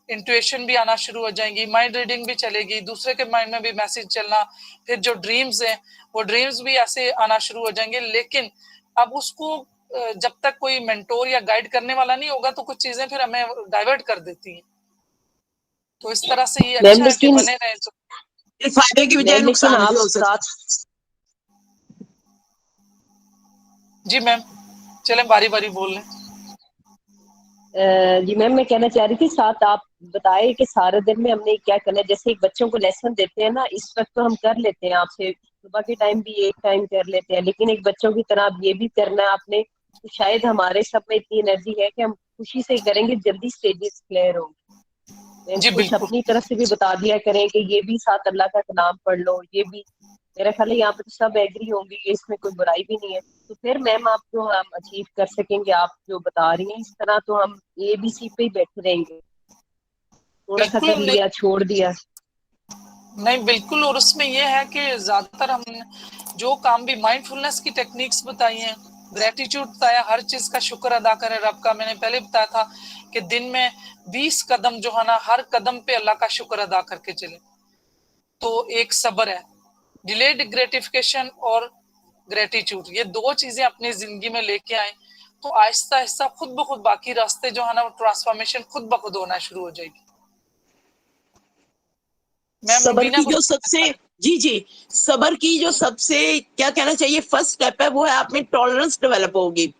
इंट्यूशन भी आना शुरू हो जाएंगी, माइंड रीडिंग भी चलेगी, दूसरे के माइंड में भी मैसेज चलना, फिर जो ड्रीम्स हैं वो ड्रीम्स भी ऐसे आना शुरू हो जाएंगे। लेकिन अब उसको जब तक कोई मेंटोर या गाइड करने वाला नहीं होगा तो कुछ चीजें फिर हमें डाइवर्ट कर देती हैं, तो इस तरह से ये मैम अच्छा है कि लेकिन बने रहे तो। फायदे की बजाय मैम लेकिन नुकसान आप भी हो सकता साथ जी मैम, चलें बारी बारी बोल लें। जी मैम, मैं कहना चाह रही थी साथ आप बताए कि सारे दिन में हमने क्या करना है। जैसे एक बच्चों को लेसन देते हैं ना, इस वक्त तो हम कर लेते हैं, आपसे सुबह के टाइम भी एक टाइम कर लेते हैं, लेकिन एक बच्चों की तरह अब ये भी करना है आपने, तो शायद हमारे सब में इतनी एनर्जी है कि हम खुशी से करेंगे, जल्दी स्टेजेस क्लियर होंगे। मैम जी कुछ बिल्कुल अपनी तरफ से भी बता दिया करें कि ये भी साथ अल्लाह का नाम पढ़ लो, ये भी मेरा ख्याल है यहाँ पे तो सब एग्री होंगे, इसमें कोई बुराई भी नहीं है। तो फिर मैम आप जो हम अचीव कर सकेंगे, आप जो बता रही हैं इस तरह, तो हम ABC पे ही बैठे रहेंगे, थोड़ा सा कर बिल्कुल नहीं, लिया छोड़ दिया। नहीं बिल्कुल, और उसमें ये है कि ज्यादातर हम जो काम भी माइंडफुलनेस की टेक्निक्स बताई हैं, ग्रेटिट्यूड बताया, हर चीज का शुक्र अदा करें रब का, मैंने पहले बताया था कि दिन में 20 कदम जो है ना, हर कदम पे अल्लाह का शुक्र अदा करके चले, तो एक सब्र है, डिलेड ग्रेटिफिकेशन और ग्रेटिट्यूड, ये दो चीजें अपनी जिंदगी में लेके आए, तो आहिस्ता आहिस्ता खुद ब खुद बाकी रास्ते जो है ना, ट्रांसफॉर्मेशन खुद ब खुद होना शुरू हो जाएगी। मैम सबर रुबीना की कुछ, जो सबसे जी जी सबर की जो सबसे क्या कहना चाहिए फर्स्ट स्टेप है, वो है आप में टॉलरेंस डेवलप होगी,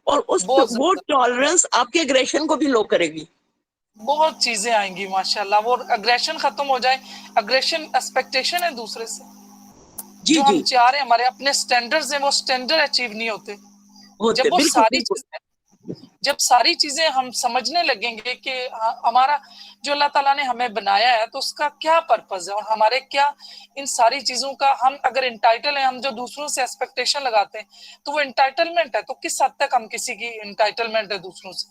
और बहुत वो ज्यादा टॉलरेंस आपके एग्रेशन को भी लो करेगी। बहुत चीजें आएंगी माशाल्लाह, वो अग्रेशन खत्म हो जाए, अग्रेशन एक्सपेक्टेशन है दूसरे से, जी जो हम जी चाह रहे हैं, हमारे अपने स्टैंडर्ड्स हैं, वो स्टैंडर्ड अचीव नहीं होते। होते जब वो बिल्कुल सारी बिल्कुल। चीजें, जब सारी चीजें हम समझने लगेंगे कि हमारा जो अल्लाह ताला ने हमें बनाया है तो उसका क्या पर्पस है, और हमारे क्या इन सारी चीजों का, हम अगर इंटाइटल है, हम जो दूसरों से एक्सपेक्टेशन लगाते हैं तो वो इंटाइटलमेंट है, तो किस हद तक हम किसी की इंटाइटलमेंट है दूसरों से,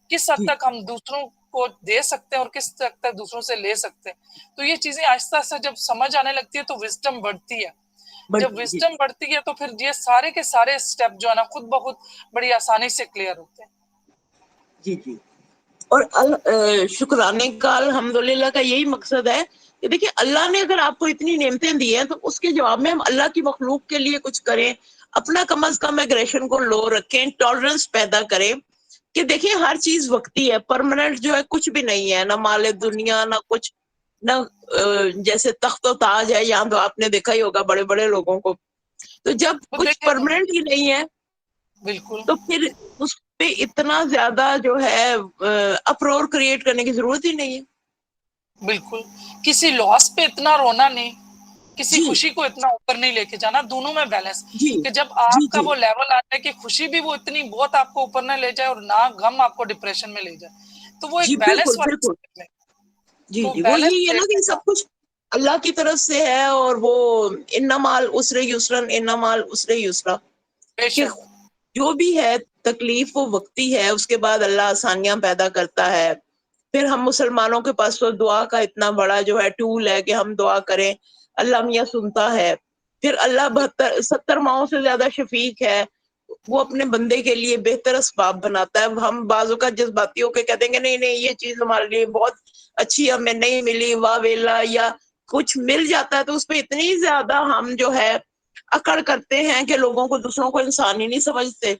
किस हद जी तक हम दूसरों को दे सकते हैं और किस हद तक दूसरों से ले सकते हैं। तो ये चीजें आहिस्ता आहिस्ता जब समझ आने लगती है तो विजडम बढ़ती है, जब बढ़ती जी विजडम बढ़ती है तो फिर ये सारे के सारे स्टेप जो है ना, खुद ब खुद बड़ी आसानी से क्लियर होते हैं। जी जी। और शुक्राने का अल्हम्दुलिल्लाह का यही मकसद है कि देखिए अल्लाह ने अगर आपको इतनी नेमतें दी हैं तो उसके जवाब में हम अल्लाह की मखलूक के लिए कुछ करें, अपना कम अज कम एग्रेशन को लो रखें, टॉलरेंस पैदा करें कि देखिए हर चीज वक्ती है, परमानेंट जो है कुछ भी नहीं है, ना माले दुनिया ना कुछ, ना जैसे तख्त ताज है, यहाँ तो आपने देखा ही होगा बड़े बड़े लोगों को, तो जब वो कुछ देखें, परमानेंट ही नहीं है बिल्कुल तो फिर उस पे इतना ज्यादा जो है अप्रोर क्रिएट करने की जरूरत ही नहीं है। बिल्कुल, किसी लॉस पे इतना रोना नहीं, किसी जी खुशी को इतना ऊपर नहीं लेके जाना, दोनों में बैलेंस, जी कि जब जी आपका जी वो लेवल आ जाए कि खुशी भी वो इतनी बहुत आपको ऊपर ना ले जाए और ना गम आपको डिप्रेशन में ले जाए, तो वो जी एक बैलेंस बिल्कुल वाला बिल्कुल। स्टेट में, जी तो जी वो बैलेंस यही है ना स्टेट में कि सब जाओ। कुछ अल्लाह की तरफ से है, और वो इन्ना माल उसरे युसरन इन्ना माल उसरे युसरा, कि बेशक, जो भी है तकलीफ वो वक्ती है, उसके बाद अल्लाह आसानियां पैदा करता है। फिर हम मुसलमानों के पास तो दुआ का इतना बड़ा जो है टूल है कि हम दुआ करें, अल्लाह मियाँ सुनता है। फिर अल्लाह 72 70 माओं से ज्यादा शफीक है, वो अपने बंदे के लिए बेहतर असबाब बनाता है। हम बाजू का जज्बाती होकर कह देंगे नहीं नहीं ये चीज हमारे लिए बहुत अच्छी हमें नहीं मिली, वाह वेला, या कुछ मिल जाता है तो उसपे इतनी ज्यादा हम जो है अकड़ करते हैं कि लोगों को, दूसरों को इंसान ही नहीं समझते।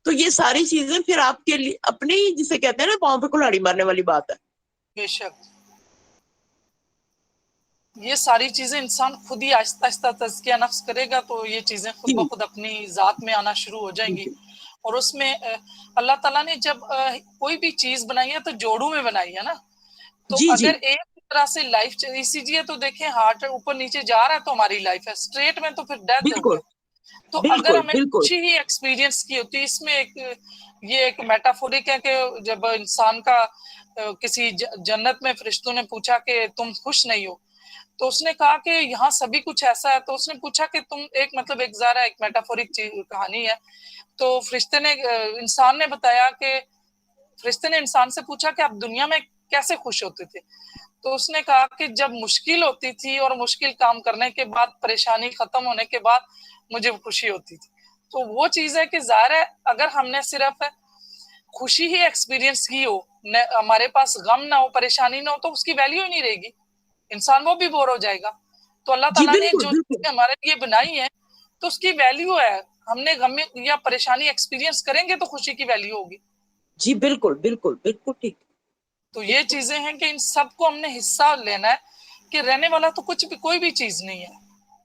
तो ये सारी चीजें फिर आपके लिए अपने ही, जिसे कहते हैं ना, पाँव पे कुल्हाड़ी मारने वाली बात है। बेशक ये सारी चीजें इंसान खुद ही आहिस्ता आहिस्ता तज़किया नफ्स करेगा तो ये चीजें खुद ब खुद अपनी जात में आना शुरू हो जाएंगी। और उसमें अल्लाह ताला ने जब कोई भी चीज बनाई है तो जोड़ों में बनाई है ना। तो जी जी अगर एक तरह से लाइफ ईसीजी है तो देखें हार्ट ऊपर नीचे जा रहा है तो हमारी लाइफ है, स्ट्रेट में तो फिर डेथ हो बिल्कुल गया। तो अगर बिल्कुल हमें बिल्कुल अच्छी ही एक्सपीरियंस की होती, इसमें ये एक मेटाफोरिक है कि जब इंसान का किसी जन्नत में फरिश्तों ने पूछा कि तुम खुश नहीं हो, तो उसने कहा कि यहाँ सभी कुछ ऐसा है। तो उसने पूछा कि तुम एक मतलब एक ज़ारा एक मेटाफोरिक कहानी है। तो फरिश्ते ने इंसान ने बताया कि फरिश्ते ने इंसान से पूछा कि आप दुनिया में कैसे खुश होते थे। तो उसने कहा कि जब मुश्किल होती थी और मुश्किल काम करने के बाद, परेशानी खत्म होने के बाद मुझे खुशी होती थी। तो वो चीज है कि जाहिर है अगर हमने सिर्फ खुशी ही एक्सपीरियंस की हो, हमारे पास गम ना हो, परेशानी ना हो, तो उसकी वैल्यू ही नहीं रहेगी, इंसान वो भी बोर हो जाएगा। तो अल्लाह जी ताला ने बिल्कुल जो बिल्कुल चीजें हमारे लिए बनाई है तो उसकी वैल्यू है। हमने गम या परेशानी एक्सपीरियंस करेंगे तो खुशी की वैल्यू होगी। जी बिल्कुल बिल्कुल बिल्कुल ठीक। तो ये चीजें हैं कि इन सबको हमने हिस्सा लेना है कि रहने वाला तो कुछ भी कोई भी चीज नहीं है।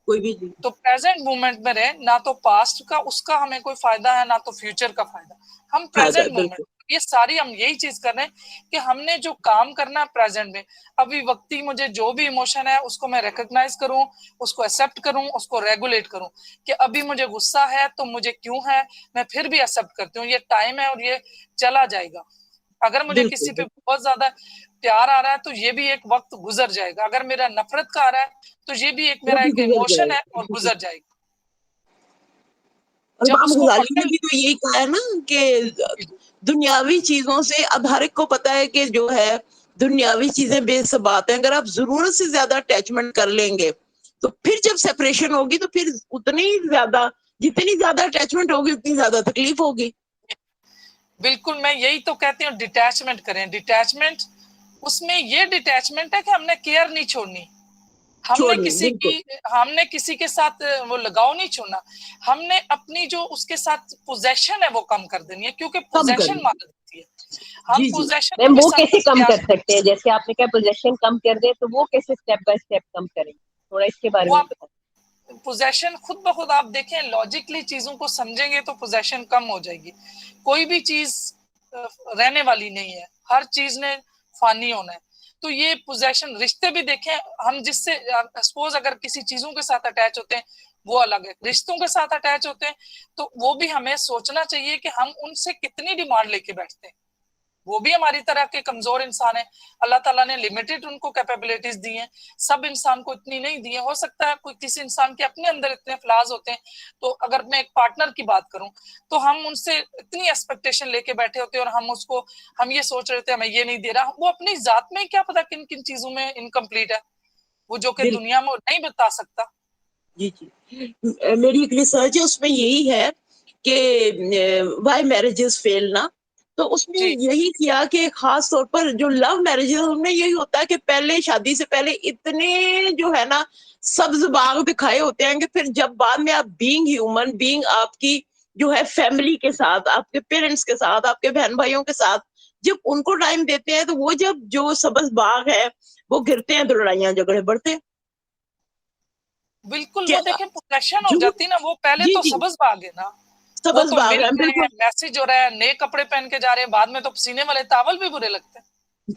कोई भी नहीं। तो प्रेजेंट मोमेंट में रहे, ना तो पास्ट का उसका हमें कोई फायदा है ना तो फ्यूचर का फायदा। हम फायदा है प्रेजेंट मोमेंट, बिल्कुल ये सारी हम यही चीज कर रहे हैं कि हमने जो काम करना है प्रेजेंट में, अभी वक्ती मुझे जो भी इमोशन है उसको मैं रिकॉग्नाइज करूं, उसको एक्सेप्ट करूं, उसको रेगुलेट करूं कि अभी मुझे गुस्सा है तो मुझे क्यों है, मैं फिर भी एक्सेप्ट करती हूँ, ये टाइम है और ये चला जाएगा। अगर मुझे बिल्कुल किसी पे बिल्कुल। बहुत ज्यादा प्यार आ रहा है तो ये भी एक वक्त गुजर जाएगा। अगर मेरा नफरत का आ रहा है तो ये भी एक वो मेरा भी एक गुजर इमोशन है और जाएगा। गुजर जाएगा। और जब इमाम उसको गजाली ने अकल, भी तो यही कहा है ना कि दुनियावी चीजों से, अब हर एक को पता है कि जो है दुनियावी चीजें बेसबात हैं। अगर आप जरूरत से ज्यादा अटैचमेंट कर लेंगे तो फिर जब सेपरेशन होगी तो फिर उतनी ही ज्यादा, जितनी ज्यादा अटैचमेंट होगी उतनी ज्यादा तकलीफ होगी। बिल्कुल मैं यही तो कहती हूँ, डिटैचमेंट करें। डिटैचमेंट, उसमें ये डिटैचमेंट है कि हमने केयर नहीं छोड़नी, छोड़नी बिल्कुल हमने किसी के साथ वो लगाव नहीं छोड़ना, हमने अपनी जो उसके साथ पोजेशन है वो कम कर देनी है, क्योंकि कम पोजेशन करनी। मार देती है। हम जी जी पोजेशन मैम को भी वो कैसे कम समझ, कर सकते हैं? जैसे आपने कहा पोजेशन कम कर दे, तो वो कैसे स्टेप बाय स्टेप कम करेंगे? थोड़ा इसके बारे वो में आप बताएं। पोजेशन खुद ब खुद आप देखें, लॉजिकली चीजों को समझेंगे तो पोजेशन कम हो जाएगी। कोई भी चीज रहने वाली नहीं है, हर चीज ने फानी होना है। तो ये पोजेशन, रिश्ते भी देखें, हम जिससे सपोज अगर किसी चीजों के साथ अटैच होते हैं वो अलग है, रिश्तों के साथ अटैच होते हैं तो वो भी हमें सोचना चाहिए कि हम उनसे कितनी डिमांड लेके बैठते हैं। वो भी हमारी तरह के कमजोर इंसान है, अल्लाह ताला ने लिमिटेड उनको कैपेबिलिटीज दी हैं, सब इंसान को इतनी नहीं दी है। हो सकता है कोई किसी इंसान के अपने अंदर इतने फ्लाज होते हैं। तो अगर मैं एक पार्टनर की बात करूं तो हम उनसे इतनी एक्सपेक्टेशन लेके बैठे होते हैं और हम ये सोच रहे थे हमें ये नहीं दे रहा, वो अपनी जात में क्या पता किन किन चीजों में इनकम्प्लीट है, वो जो कि बिल्कुल। दुनिया में नहीं बता सकता। जी जी मेरी एक रिसर्च है उसमें यही है कि वाई मैरिजेस फेल ना। तो उसमें जी यही किया कि खास तौर पर जो लव मैरिजेस उनमें यही होता है कि पहले शादी से पहले इतने जो है ना सब्ज बाग दिखाए होते हैं कि फिर जब बाद में आप बीइंग ह्यूमन, बीइंग आपकी जो है फैमिली के साथ, आपके पेरेंट्स के साथ, आपके बहन भाइयों के साथ जब उनको टाइम देते हैं तो वो जब जो सब्ज बाग है वो गिरते हैं तो लड़ाइयां झगड़े बढ़ते हैं। बिल्कुल, वो क्या देखें पोजेशन हो झूठ। जाती ना, वो पहले जी तो जी सब्ज बाग है ना, वो सब्ज तो बाग मिल है रहे हैं, बिल्कुल। मैसेज हो रहा है, नए कपड़े पहन के जा रहे हैं, बाद में तो पसीने वाले तावल भी बुरे लगते हैं।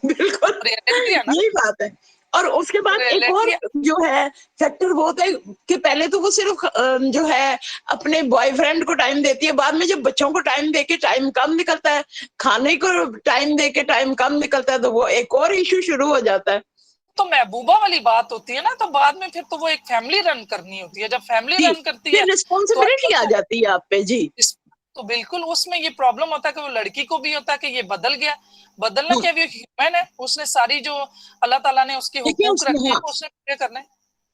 बिल्कुल रियलिटी है ना, यही बात है। और उसके बाद एक रियलिटी और है। जो है फैक्टर वो होता है कि पहले तो वो सिर्फ जो है अपने बॉयफ्रेंड को टाइम देती है, बाद में जब बच्चों को टाइम देके टाइम कम निकलता है, खाने को टाइम देके टाइम कम निकलता है, तो वो एक और इशू शुरू हो जाता है। तो महबूबा वाली बात होती है ना, तो बाद में फिर तो वो एक फैमिली रन करनी होती है, जब फैमिली जी रन करती है फिर तो रिस्पॉन्सिबिलिटी आ तो जाती है आप पे। जी तो बिल्कुल उसमें ये प्रॉब्लम होता है कि वो लड़की को भी होता है कि ये बदल गया, बदलना क्या, वो ह्यूमन है, उसने सारी जो अल्लाह ताला ने उसके देखिए हुकूक उसमें, रखे हैं हाँ, वो उसने पूरे करने हैं।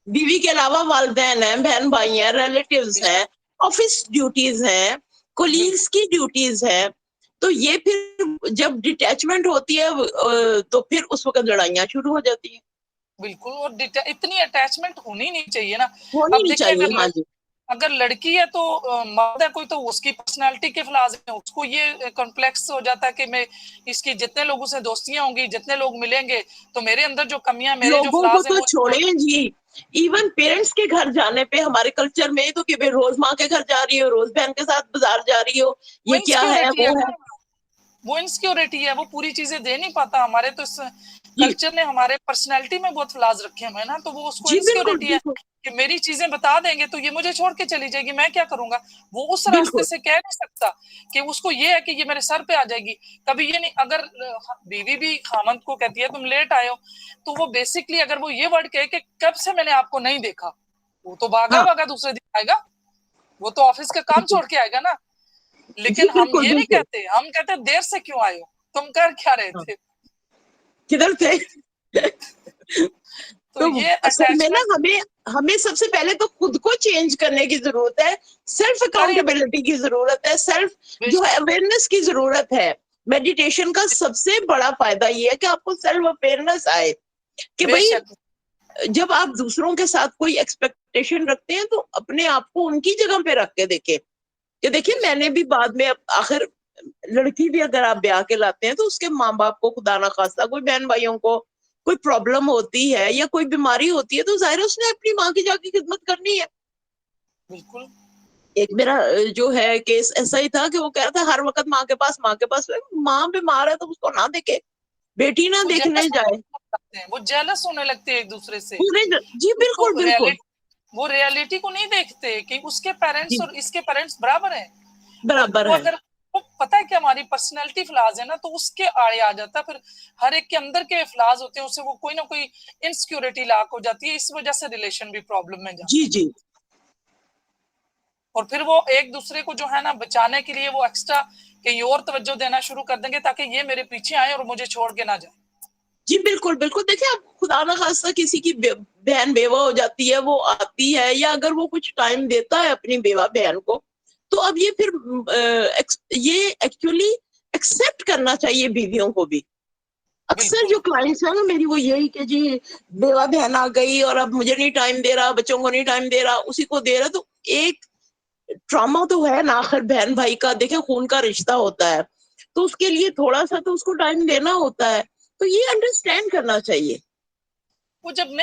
बीवी के अलावा वालदेन हैं, बहन भाई हैं, रिलेटिव्स हैं, ऑफिस ड्यूटीज हैं, कोलीग्स की ड्यूटीज है। तो ये फिर जब डिटैचमेंट होती है तो फिर उस वक्त लड़ाइयाँ शुरू हो जाती हैं। बिल्कुल। और इतनी अटैचमेंट होनी नहीं चाहिए ना। होनी अब नहीं देखिए, चाहिए, हाँ जी। अगर लड़की है तो मर्द है कोई, तो उसकी पर्सनालिटी के फ्लाज हैं, उसको ये कॉम्प्लेक्स हो जाता है कि मैं इसकी जितने लोगों से दोस्तियां होंगी, जितने लोग मिलेंगे, तो मेरे अंदर जो कमियां, मेरे जो लोगों को फ्लाज हैं तो वो छोड़े जी, इवन पेरेंट्स के घर जाने पे हमारे कल्चर में तो कि भाई रोज माँ के घर जा रही हो, रोज बहन के साथ बाजार जा रही हो, वो ये क्या है इनसिक्योरिटी है वो ना, है। वो इनसिक्योरिटी है, वो पूरी चीजें दे नहीं पाता। हमारे तो इस जी कल्चर ने हमारे पर्सनैलिटी में बहुत फ्लाज रखे हैं ना, तो वो उसको जी, बिल्कुल इनसिक्योरिटी है बिल्कुल कि मेरी चीजें बता देंगे तो ये मुझे छोड़ के चली जाएगी, मैं क्या करूंगा। वो उस रास्ते बिल्कुल। से कह नहीं सकता कि उसको ये है कि ये मेरे सर पे आ जाएगी। कभी ये नहीं, अगर बीवी भी खामंद को कहती है तुम लेट आए हो, तो वो बेसिकली अगर वो ये वर्ड कहे कि कब से मैंने आपको नहीं देखा, वो तो भागा हाँ भागा दूसरे दिन आएगा, वो तो ऑफिस का काम बिल्कुल। छोड़ के आएगा ना। जी लेकिन हम बिल्कुल ये नहीं बिल्कुल। कहते, हम कहते देर से क्यों आए हो, तुम कर क्या रहे हाँ, थे। किधर थे? तो तो ये असल में ना अटैचमेंट हमें हमें सबसे पहले तो खुद को चेंज करने की जरूरत है, सेल्फ अरे अकाउंटेबिलिटी की जरूरत है, सेल्फ जो है बेशक अवेयरनेस की जरूरत है। मेडिटेशन का सबसे बड़ा फायदा ये है कि आपको सेल्फ अवेयरनेस आए कि भाई बेशक जब आप दूसरों के साथ कोई एक्सपेक्टेशन रखते हैं तो अपने आप को उनकी जगह पे रख के देखें कि देखिए बेशक मैंने भी बाद में आखिर लड़की भी अगर आप ब्याह के लाते हैं तो उसके माँ बाप को खुदा ना खास्ता कोई बहन भाइयों को कोई प्रॉब्लम होती है या कोई बीमारी होती है तो जाहिर है उसने अपनी माँ की जाके खिदमत करनी है। बिल्कुल। एक मेरा जो है केस ऐसा ही था कि वो कह रहा था हर वक्त माँ के पास। माँ बीमार है तो उसको ना देखे, बेटी ना वो देखने जेलस होने जाए लगते हैं, वो जेलस होने लगते हैं एक दूसरे से। पूरे। जी बिल्कुल उसको बिल्कुल। रियलिटी, वो रियलिटी को नहीं देखते कि उसके पेरेंट्स जी और इसके पेरेंट्स बराबर हैं। और बराबर वो है। अगर वो पता है कि हमारी पर्सनैलिटी फ्लाज है ना, तो उसके आड़े आ जाता है। फिर हर एक के अंदर के फ्लाज होते हैं, उससे वो कोई ना कोई इनसिक्योरिटी लाक हो जाती है, इस वजह से रिलेशन भी प्रॉब्लम में जाता जी है। जी। और फिर वो एक दूसरे को जो है ना बचाने के लिए वो एक्स्ट्रा कहीं और तवज्जो देना शुरू कर देंगे ताकि ये मेरे पीछे आए और मुझे छोड़ के ना जाए। जी बिल्कुल बिल्कुल। देखिए आप खुदा ना खास्ता किसी की बहन बेवा हो जाती है, वो आती है या अगर वो कुछ टाइम देता है अपनी बेवा बहन को, तो अब ये फिर ये एक्चुअली एक्सेप्ट करना चाहिए बीवियों को भी। अक्सर बिल्कुल जो क्लाइंट्स है ना मेरी वो यही कि जी बेवा बहन आ गई और अब मुझे नहीं टाइम दे रहा, बच्चों को नहीं टाइम दे रहा, उसी को दे रहा। तो एक ट्रॉमा तो है ना आखिर बहन भाई का, देखे खून का रिश्ता होता है तो उसके लिए थोड़ा सा तो उसको टाइम देना होता है। तो ये अंडरस्टैंड करना चाहिए। वो जब नहीं